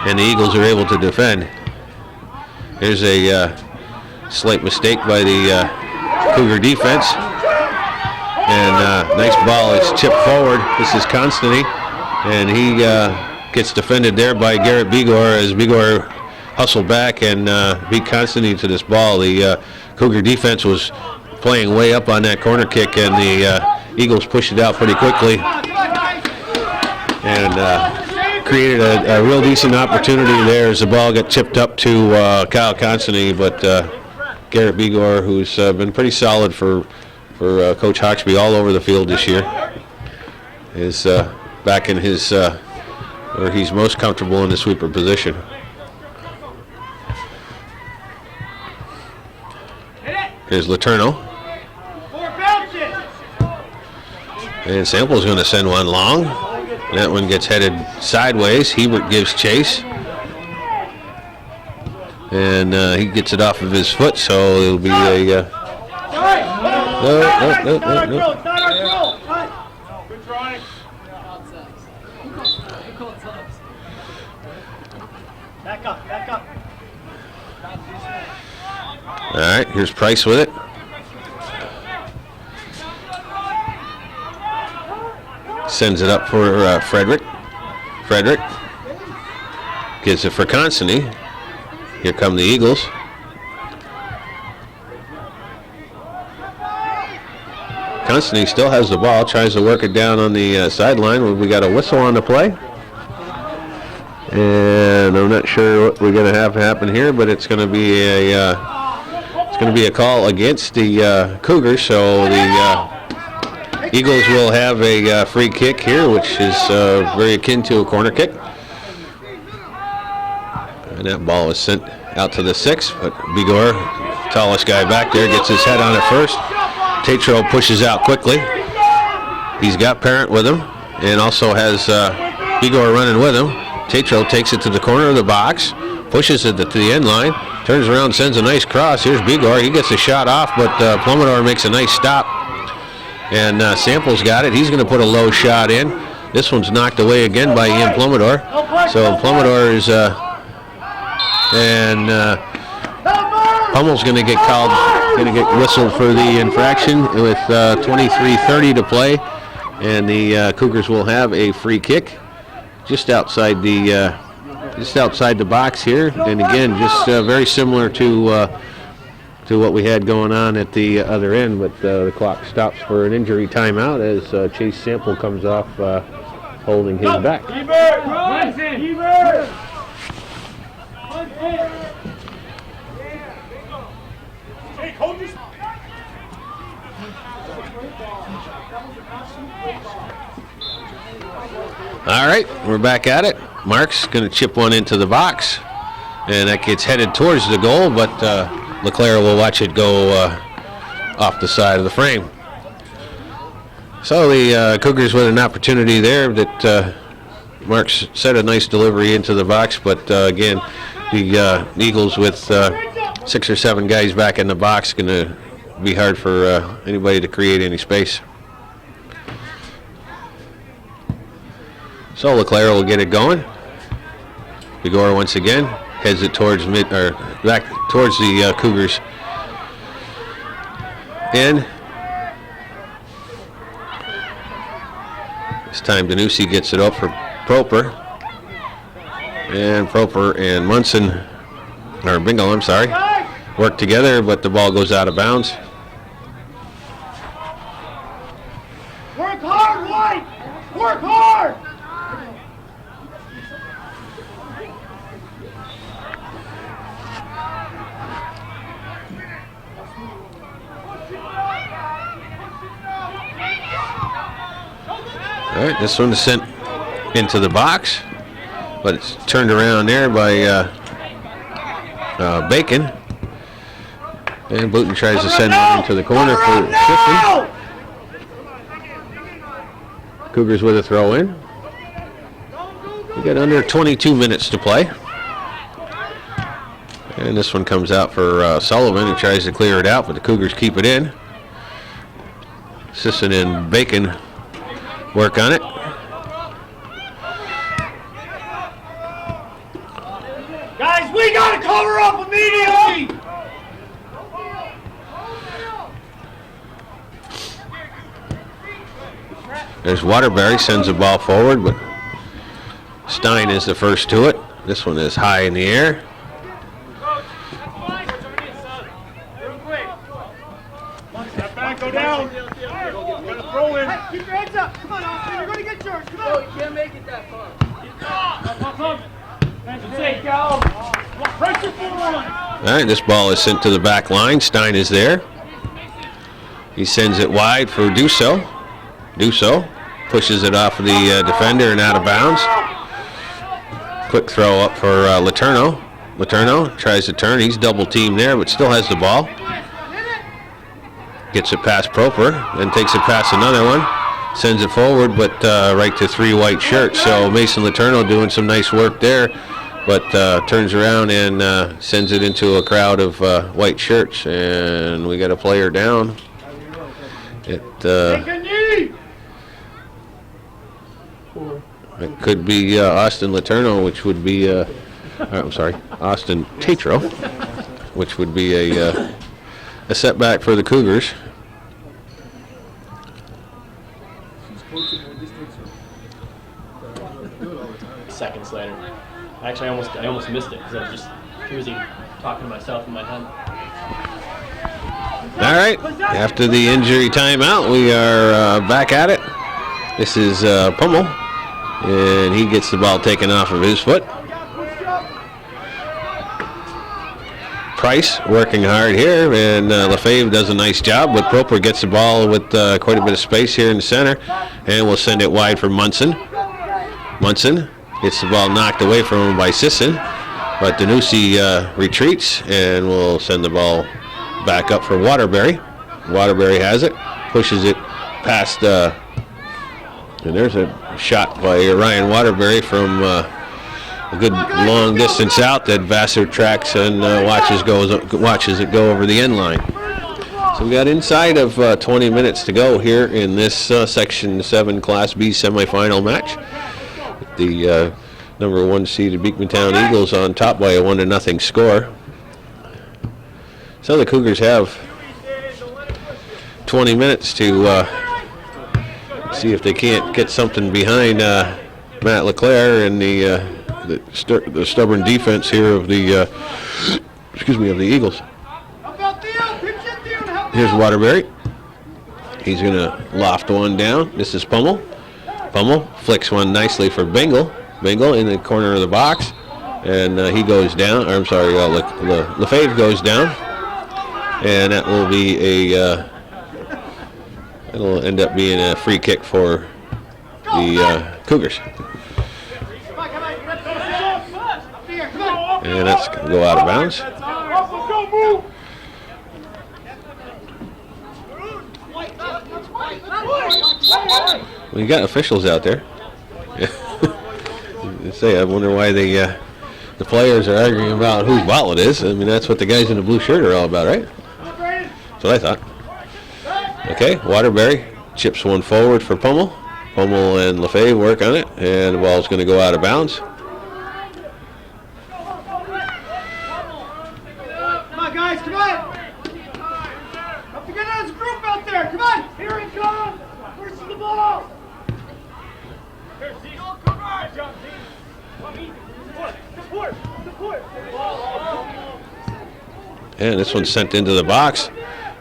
and the Eagles are able to defend. There's a slight mistake by the Cougar defense. And nice ball is chipped forward. This is Constantine, and he gets defended there by Garrett Bigor as Bigor hustled back and beat Constantine to this ball. The Cougar defense was playing way up on that corner kick, and the Eagles pushed it out pretty quickly and created a real decent opportunity there as the ball got chipped up to Kyle Constantine, but Garrett Bigor, who's been pretty solid for Coach Hawksby all over the field this year, is back in his where he's most comfortable in the sweeper position. Here's Letourneau. And Sample's going to send one long. That one gets headed sideways. Hebert gives chase. And he gets it off of his foot, so it'll be a... No. Back up. All right, here's Price with it. Sends it up for Frederick. Frederick gives it for Constantine. Here come the Eagles. Constantine still has the ball, tries to work it down on the sideline. We got a whistle on the play. And I'm not sure what we're going to have happen here, but it's going to be a call against the Cougars. So the Eagles will have a free kick here, which is very akin to a corner kick. And that ball is sent out to the 6, but Bigor, tallest guy back there, gets his head on it first. Tatro pushes out quickly. He's got Parent with him and also has Bigor running with him. Tatro takes it to the corner of the box, pushes it to the end line, turns around, sends a nice cross. Here's Bigor. He gets a shot off, but Plumidor makes a nice stop. And Sample's got it. He's going to put a low shot in. This one's knocked away again by Ian Plumidor. So Plumidor is... Hummel's going to get called, going to get whistled for the infraction with 23:30 to play, and the Cougars will have a free kick just outside the box here. And again, just very similar to what we had going on at the other end, but the clock stops for an injury timeout as Chase Sample comes off holding his back. Hey, coaches. All right, we're back at it. Mark's going to chip one into the box, and that gets headed towards the goal, but LeClaire will watch it go off the side of the frame. So the Cougars with an opportunity there that Mark's set a nice delivery into the box, but again, the Eagles with 6 or 7 guys back in the box, going to be hard for anybody to create any space. So LeClaire will get it going. Begor once again heads it towards back towards the Cougars. In. This time Danucci gets it up for Proper. And Proper and Munson, or Bingle, I'm sorry, work together, but the ball goes out of bounds. Work hard, White! Work hard! All right, this one is sent into the box, but it's turned around there by Bacon. And Booten tries to send it into the corner for Sisson. Cougars with a throw in. We got under 22 minutes to play. And this one comes out for Sullivan, who tries to clear it out, but the Cougars keep it in. Sisson and Bacon work on it. Guys, we gotta cover up immediately! There's Waterbury, sends the ball forward, but Stein is the first to it. This one is high in the air. Step back, go down. Gotta throw in. Hey, keep your heads up. Come on, Austin. You're gonna get yours. Come on. You can't make it that far. Pressure for one. All right, this ball is sent to the back line. Stein is there. He sends it wide for Dusso. Dusso pushes it off of the defender and out of bounds. Quick throw up for Letourneau. Letourneau tries to turn. He's double teamed there, but still has the ball. Gets it past Proper, then takes it past another one. Sends it forward, but right to 3 white shirts. So Mason Letourneau doing some nice work there, but turns around and sends it into a crowd of white shirts. And we got a player down. It could be Austin Letourneau, which would be, I'm sorry, Austin Tatro, which would be a setback for the Cougars. Seconds later. Actually, I almost missed it because I was just too busy talking to myself in my head. All right, after the injury timeout, we are back at it. This is Pummel, and he gets the ball taken off of his foot. Price working hard here, and Lefebvre does a nice job, but Proper gets the ball with quite a bit of space here in the center, and we'll send it wide for Munson. Munson gets the ball knocked away from him by Sisson, but Danucci retreats, and we'll send the ball back up for Waterbury. Waterbury has it, pushes it past, and there's a shot by Ryan Waterbury from a good long distance out that Vassar tracks and watches it go over the end line. So we got inside of 20 minutes to go here in this Section 7 Class B semifinal match. The number 1 seeded Beekmantown Eagles on top by a 1-0 score. So the Cougars have 20 minutes to see if they can't get something behind Matt LeClaire and the stubborn defense here of the of the Eagles. Here's Waterbury. He's going to loft one down. This is Pummel. Pummel flicks one nicely for Bingle. Bingle in the corner of the box, and he goes down. Or I'm sorry, Lefebvre goes down, and that will be a It'll end up being a free kick for the Cougars. And that's going to go out of bounds. Well, you got officials out there. Say, I wonder why the players are arguing about whose ball it is. I mean, that's what the guys in the blue shirt are all about, right? That's what I thought. Okay, Waterbury chips one forward for Pummel. Pummel and LaFave work on it, and the ball's going to go out of bounds. Come on, guys, come on! Have to get as a group out there, come on! Here it comes! Where's the ball? And this one's sent into the box.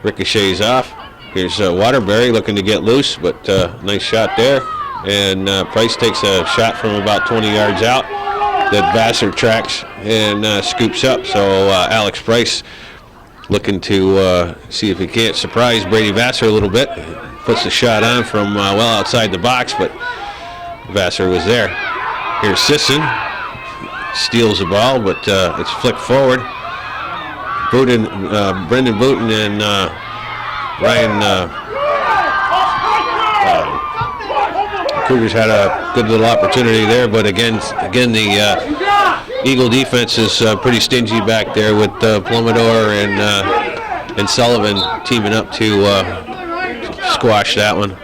Ricochets off. Here's Waterbury looking to get loose, but nice shot there. And Price takes a shot from about 20 yards out that Vassar tracks and scoops up. So Alex Price looking to see if he can't surprise Brady Vassar a little bit. Puts the shot on from well outside the box, but Vassar was there. Here's Sisson. Steals the ball, but it's flicked forward. Brendan Booten and Ryan Cougars had a good little opportunity there, but again the Eagle defense is pretty stingy back there with Plumidor and Sullivan teaming up to squash that one.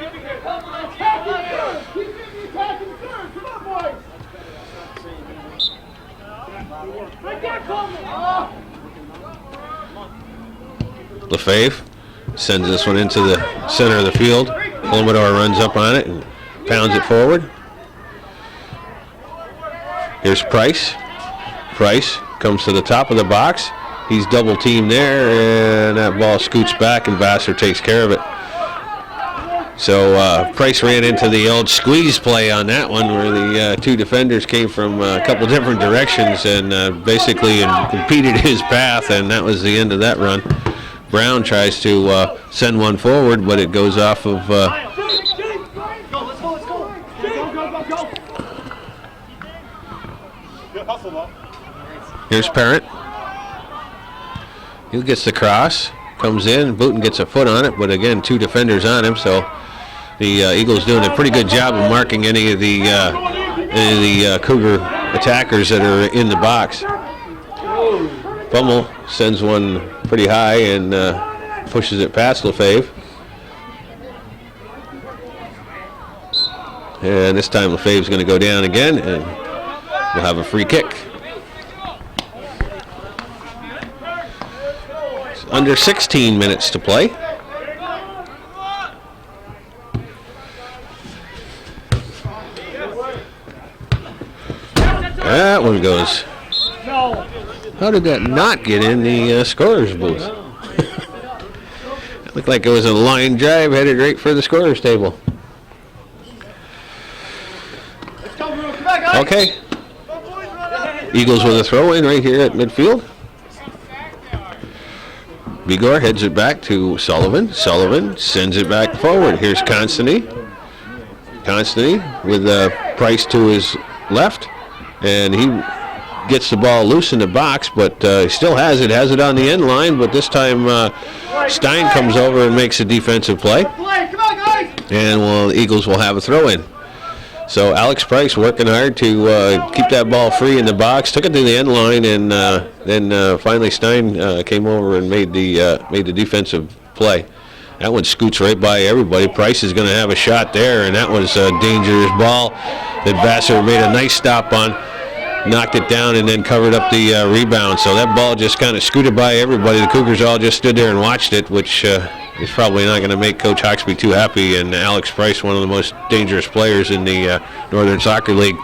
LaFave sends this one into the center of the field. Plumidor runs up on it and pounds it forward. Here's Price. Price comes to the top of the box. He's double teamed there, and that ball scoots back, and Vassar takes care of it. So Price ran into the old squeeze play on that one, where the two defenders came from a couple different directions and basically impeded his path, and that was the end of that run. Brown tries to send one forward, but it goes off of here's Parent. He gets the cross, comes in, Booten gets a foot on it, but again, two defenders on him, so the Eagles doing a pretty good job of marking any of the Cougar attackers that are in the box. Pummel sends one pretty high and pushes it past LaFave. And this time LaFave's going to go down again, and we'll have a free kick. It's under 16 minutes to play. That one goes. How did that not get in the scorer's booth? It looked like it was a line drive headed right for the scorer's table. Okay. Eagles with a throw in right here at midfield. Vigor heads it back to Sullivan. Sullivan sends it back forward. Here's Constantine. Constantine with Price to his left. And he gets the ball loose in the box, but he still has it on the end line, but this time Stein comes over and makes a defensive play. And the Eagles will have a throw in. So Alex Price working hard to keep that ball free in the box, took it to the end line, and then finally Stein came over and made the defensive play. That one scoots right by everybody. Price is going to have a shot there, and that was a dangerous ball that Vassar made a nice stop on, knocked it down, and then covered up the rebound. So that ball just kind of scooted by everybody. The Cougars all just stood there and watched it, which is probably not going to make Coach Hawksby too happy. And Alex Price, one of the most dangerous players in the Northern Soccer League,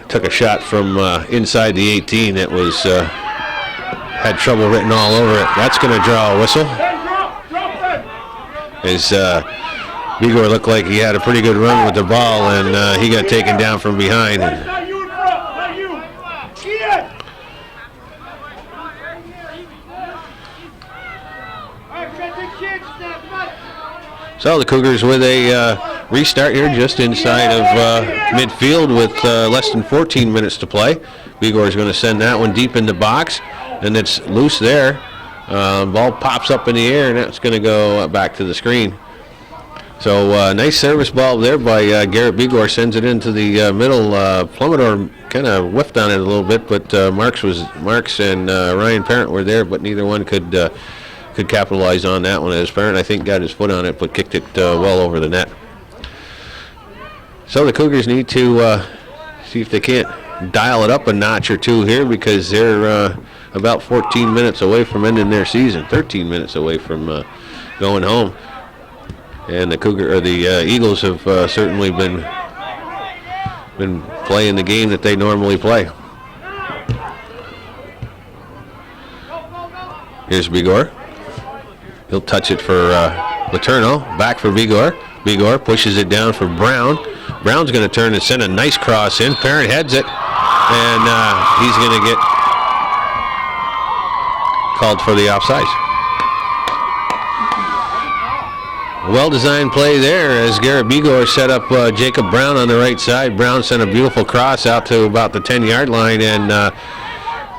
took a shot from inside the 18 that was had trouble written all over it. That's going to draw a whistle. As Vigor looked like he had a pretty good run with the ball, and he got taken down from behind. So the Cougars with a restart here just inside of midfield with less than 14 minutes to play. Bigor is going to send that one deep in the box, and it's loose there. Ball pops up in the air, and that's going to go back to the screen. So nice service ball there by Garrett Bigor. Sends it into the middle. Plumidor kind of whiffed on it a little bit, but Marks and Ryan Parent were there, but neither one could capitalize on that one. As Parent, I think, got his foot on it, but kicked it well over the net. So the Cougars need to see if they can't dial it up a notch or two here, because they're about 14 minutes away from ending their season, 13 minutes away from going home. And the Eagles have certainly been playing the game that they normally play. Here's Bigor. He'll touch it for Letourneau. Back for Bigor. Bigor pushes it down for Brown. Brown's going to turn and send a nice cross in. Parent heads it, and he's going to get called for the offside. Well-designed play there as Garrett Bigor set up Jacob Brown on the right side. Brown sent a beautiful cross out to about the 10-yard line, and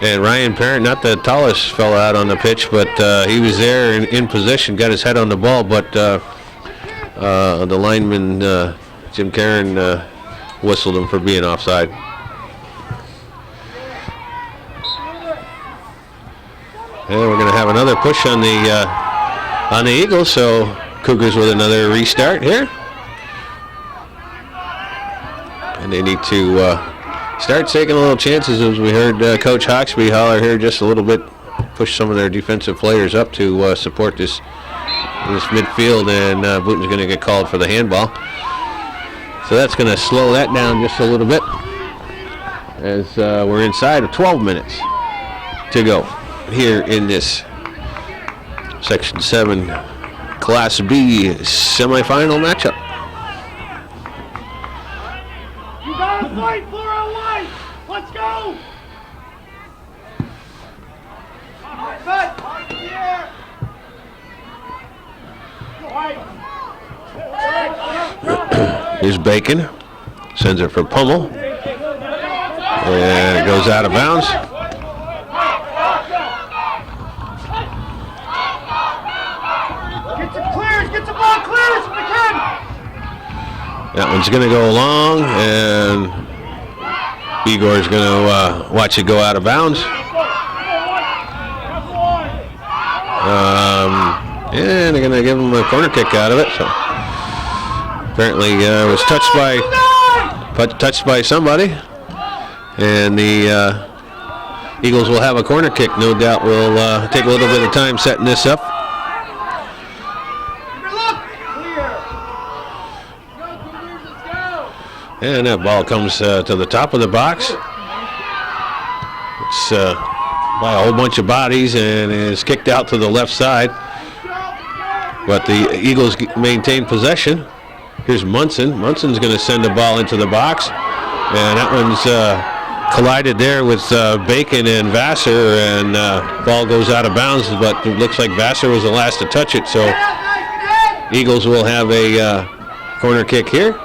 Ryan Parent, not the tallest fella out on the pitch, but he was there in position, got his head on the ball, but the lineman, Jim Caron, whistled him for being offside. And we're going to have another push on the Eagles, so Cougars with another restart here. And they need to start taking a little chances, as we heard Coach Hawksby holler here just a little bit, push some of their defensive players up to support this midfield, and Booton's going to get called for the handball. So that's going to slow that down just a little bit, as we're inside of 12 minutes to go here in this Section 7 Class B semifinal matchup. You gotta fight 4-on-1. Let's go. Here's Bacon. Sends it for Pummel. And it goes out of bounds. Get the ball clears if we can. That one's going to go long, and Igor's going to watch it go out of bounds. And they're going to give him a corner kick out of it. So apparently was touched by somebody, and the Eagles will have a corner kick. No doubt will take a little bit of time setting this up. And that ball comes to the top of the box. It's by a whole bunch of bodies and is kicked out to the left side. But the Eagles maintain possession. Here's Munson. Munson's going to send the ball into the box. And that one's collided there with Bacon and Vassar, and ball goes out of bounds, but it looks like Vassar was the last to touch it. So Eagles will have a corner kick here.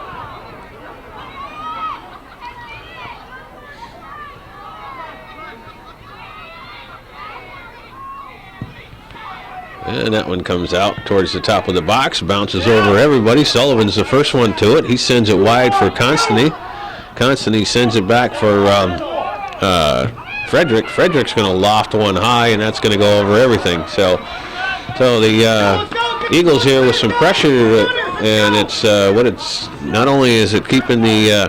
And that one comes out towards the top of the box, bounces over everybody. Sullivan's the first one to it. He sends it wide for Constantine. Constantine sends it back for Frederick. Frederick's going to loft one high, and that's going to go over everything. So the Eagles here with some pressure, and it's not only is it keeping the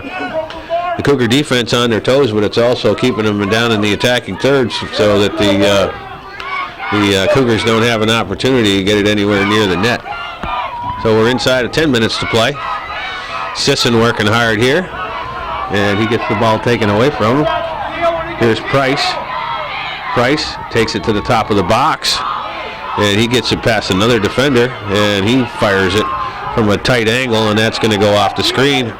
Cougar defense on their toes, but it's also keeping them down in the attacking thirds, so that the Cougars don't have an opportunity to get it anywhere near the net. So we're inside of 10 minutes to play. Sisson working hard here, and he gets the ball taken away from him. Here's Price. Price takes it to the top of the box, and he gets it past another defender, and he fires it from a tight angle, and that's going to go off the screen.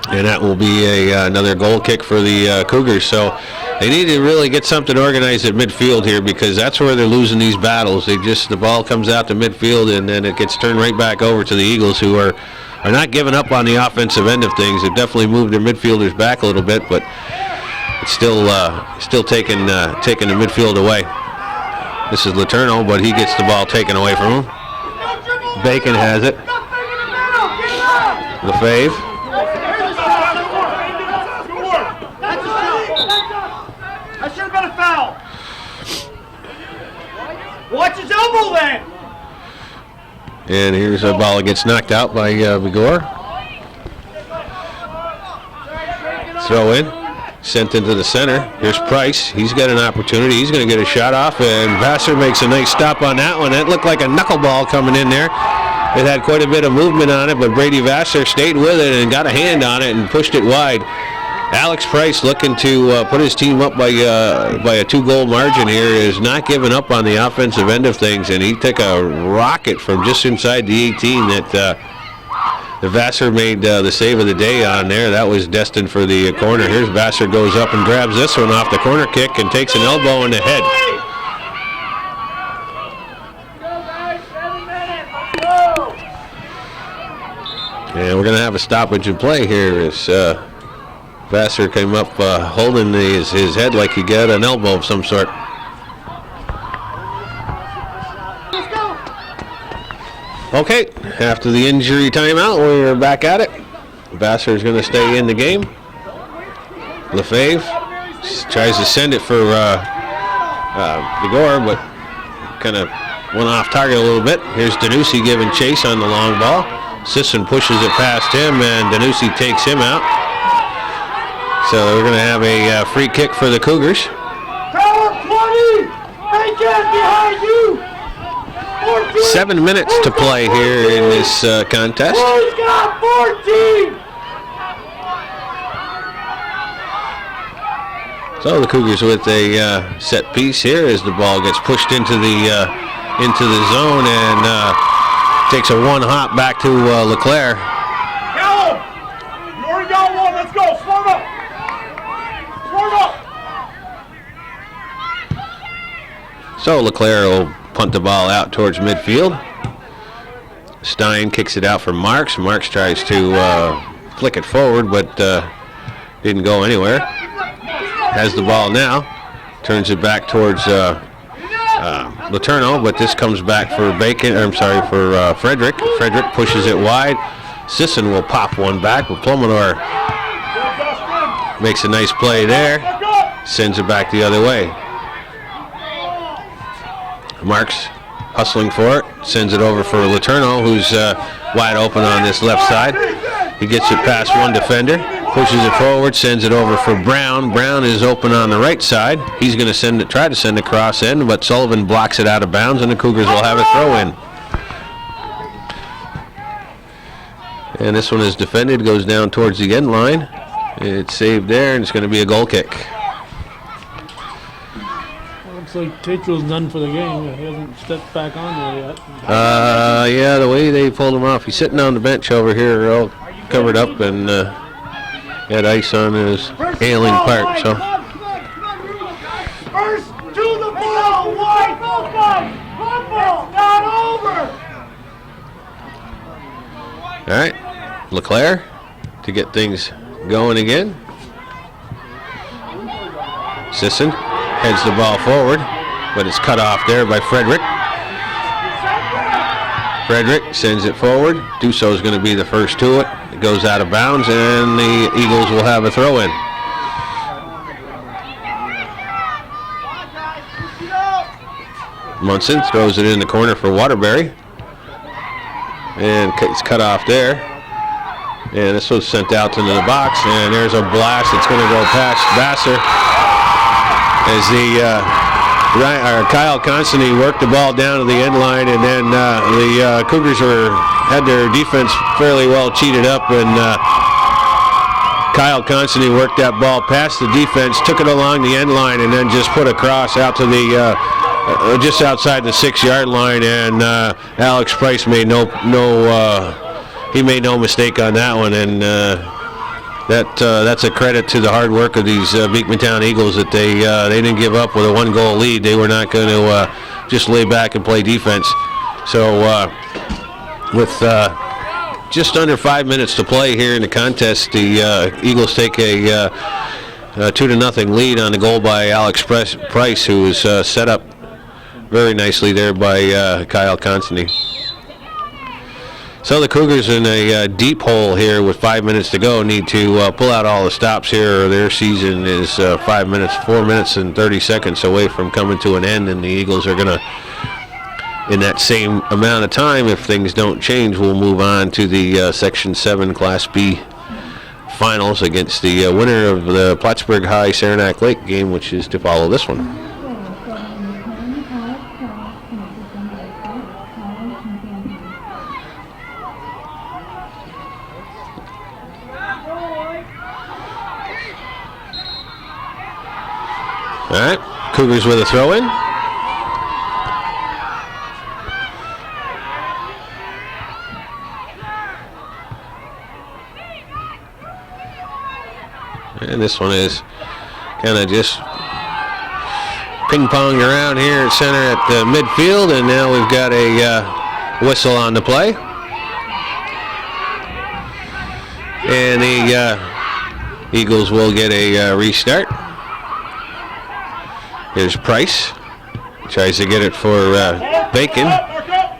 And that will be another goal kick for the Cougars. So they need to really get something organized at midfield here, because that's where they're losing these battles. The ball comes out to midfield and then it gets turned right back over to the Eagles, who are not giving up on the offensive end of things. They've definitely moved their midfielders back a little bit, but it's still taking the midfield away. This is Letourneau, but he gets the ball taken away from him. Bacon has it. Lefebvre. That should have been a foul. Watch his elbow then. And here's a ball that gets knocked out by Vigor. Throw in. Sent into the center. Here's Price. He's got an opportunity. He's going to get a shot off, and Vassar makes a nice stop on that one. That looked like a knuckleball coming in there. It had quite a bit of movement on it, but Brady Vassar stayed with it and got a hand on it and pushed it wide. Alex Price, looking to put his team up by a 2-goal margin here, is not giving up on the offensive end of things, and he took a rocket from just inside the 18 that the Vassar made the save of the day on there. That was destined for the corner. Here's Vassar, goes up and grabs this one off the corner kick and takes an elbow in the head. And we're going to have a stoppage in play here as Vassar came up holding his head like he got an elbow of some sort. Okay, after the injury timeout, we're back at it. Vassar is going to stay in the game. Lefebvre tries to send it for Vigor, but kind of went off target a little bit. Here's Danucci giving chase on the long ball. Sisson pushes it past him, and Danucci takes him out. So we're going to have a free kick for the Cougars. Power 20! Bacon behind you! 7 minutes to play here in this contest. He's got 14! So the Cougars with a set piece here as the ball gets pushed into the zone and takes a one hop back to Leclerc. Callum! You already got one, let's go, smart up! Smart up! So Leclerc will punt the ball out towards midfield. Stein kicks it out for Marks. Marks tries to flick it forward, but didn't go anywhere. Has the ball now. Turns it back towards Letourneau, but this comes back for Frederick. Frederick pushes it wide. Sisson will pop one back, but Plomanor makes a nice play there. Sends it back the other way. Marks hustling for it, sends it over for Letourneau, who's wide open on this left side. He gets it past one defender, pushes it forward, sends it over for Brown. Brown is open on the right side. He's going to try to send a cross in, but Sullivan blocks it out of bounds, and the Cougars will have a throw in. And this one is defended, goes down towards the end line. It's saved there, and it's going to be a goal kick. Looks like Tatro's done for the game. He hasn't stepped back on there yet. Yeah, the way they pulled him off. He's sitting on the bench over here, all covered up, and had ice on his ailing part. So. First to the ball, wide open! It's not over! All right, Leclerc to get things going again. Sisson heads the ball forward, but it's cut off there by Frederick. Frederick sends it forward. Dusso is going to be the first to it. It goes out of bounds, and the Eagles will have a throw in. Munson throws it in the corner for Waterbury. And it's cut off there. And this was sent out into the box, and there's a blast. It's going to go past Vassar as Kyle Constantine worked the ball down to the end line, and then the Cougars had their defense fairly well cheated up, and Kyle Constantine worked that ball past the defense, took it along the end line, and then just put a cross out to the just outside the 6-yard line, and Alex Price made no mistake on that one, and that's a credit to the hard work of these Beekmantown Eagles that they didn't give up with a 1-goal lead. They were not going to just lay back and play defense. So with just under 5 minutes to play here in the contest, the Eagles take a 2-0 lead on the goal by Alex Price, who was set up very nicely there by Kyle Constantine. So the Cougars in a deep hole here with 5 minutes to go. Need to pull out all the stops here, or their season is 4 minutes and 30 seconds away from coming to an end, and the Eagles are going to, in that same amount of time, if things don't change, we'll move on to the Section 7 Class B finals against the winner of the Plattsburgh High Saranac Lake game, which is to follow this one. All right, Cougars with a throw-in. And this one is kind of just ping-ponged around here at center at the midfield, and now we've got a whistle on the play. And the Eagles will get a restart. Here's Price. Tries to get it for Bacon,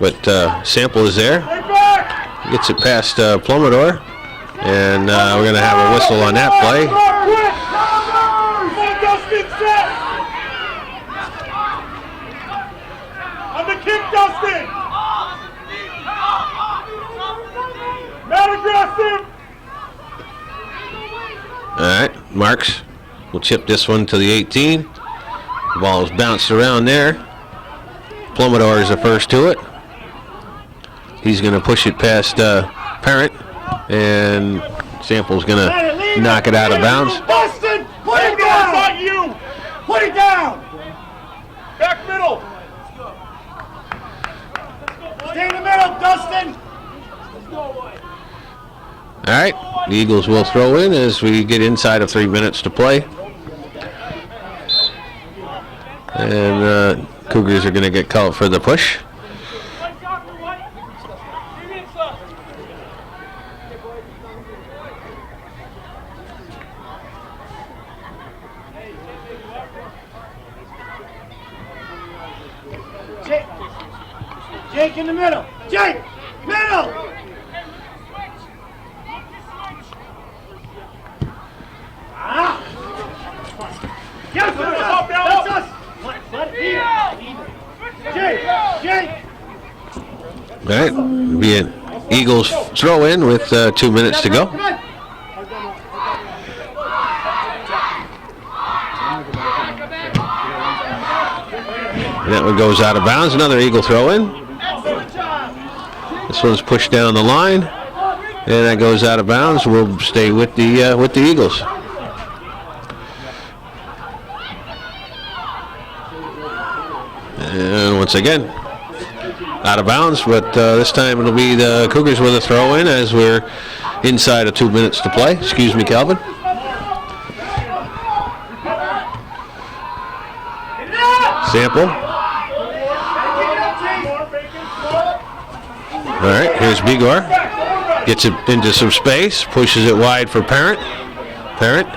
but Sample is there. Gets it past Plumidor, and we're going to have a whistle on that play. On the kick, Dustin! Not aggressive! All right, Marks will chip this one to the 18. The ball is bounced around there. Plumidor is the first to it. He's going to push it past Parent, and Sample's going to knock it out of bounds. Dustin, put it down! Not you! Put it down! Back middle! Stay in the middle, Dustin! All right, the Eagles will throw in as we get inside of 3 minutes to play. And Cougars are going to get called for the push. Jake in the middle! Jake! Middle! Ah! Yes, that's us! Jake! All right, it'll be an Eagles throw in with 2 minutes to go. And that one goes out of bounds. Another Eagle throw in. This one's pushed down the line, and that goes out of bounds. We'll stay with the Eagles. And once again, out of bounds, but this time it'll be the Cougars with a throw in as we're inside of 2 minutes to play. Excuse me, Calvin. Sample. All right, here's Bigor. Gets it into some space, pushes it wide for Parent. Parent,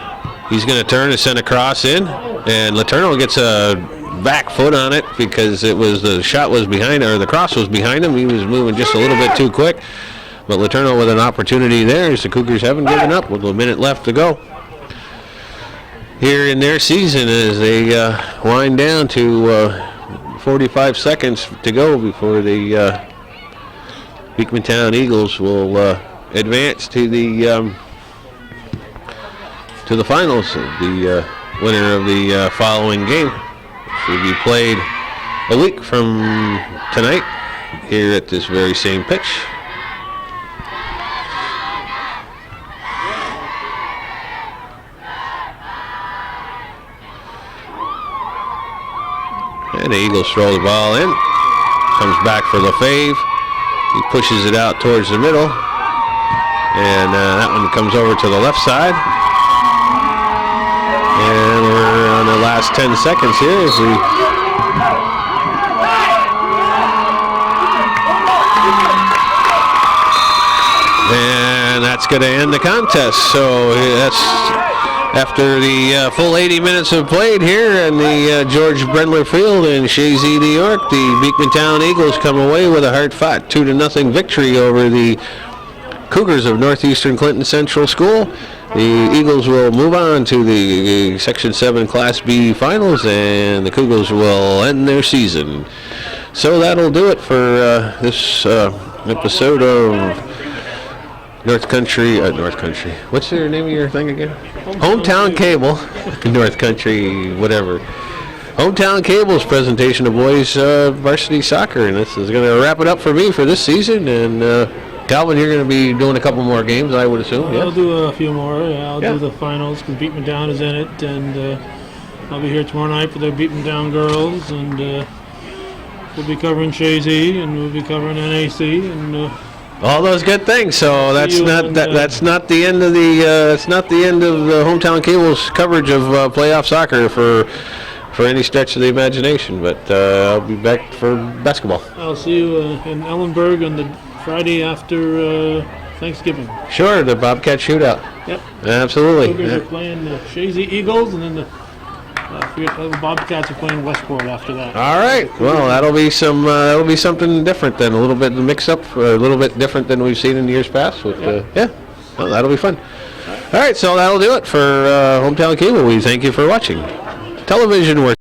he's going to turn and send a cross in, and Letourneau gets a back foot on it because it was the shot was behind, or the cross was behind him. He was moving just a little bit too quick, but Letourneau with an opportunity there as the Cougars haven't given up with a minute left to go here in their season as they wind down to 45 seconds to go before the Beekmantown Eagles will advance to the finals. The winner of the following game, which will be played a week from tonight here at this very same pitch. And the Eagles throw the ball in. Comes back for Lefebvre. He pushes it out towards the middle. And that one comes over to the left side. And we're on the last 10 seconds here as we and that's going to end the contest. So that's after the full 80 minutes have played here in the George Brendler Field in Chazy, New York. The Beekmantown Eagles come away with a hard-fought 2-0 victory over the Cougars of Northeastern Clinton Central School. The Eagles will move on to the Section 7 Class B finals, and the Cougars will end their season. So that'll do it for this episode of North Country. What's the name of your thing again? Hometown Cable. North Country, whatever. Hometown Cable's presentation of boys varsity soccer, and this is going to wrap it up for me for this season. And Calvin, you're going to be doing a couple more games, I would assume. I'll do a few more. I'll do the finals because Beekmantown is in it, and I'll be here tomorrow night for the Beekmantown girls, and we'll be covering Chazy, and we'll be covering NAC, and all those good things. So that's not that's not the end of the Hometown Cable's coverage of playoff soccer for any stretch of the imagination. But I'll be back for basketball. I'll see you in Ellenburg on the Friday after Thanksgiving. Sure, the Bobcat shootout. Yep. Absolutely. Cougars are playing the Chazy Eagles, and then the Bobcats are playing Westport after that. All right. Well, that'll be something different then, a little bit mix up, a little bit different than we've seen in years past. With well, that'll be fun. All right. So that'll do it for Hometown Cable. We thank you for watching. Television work.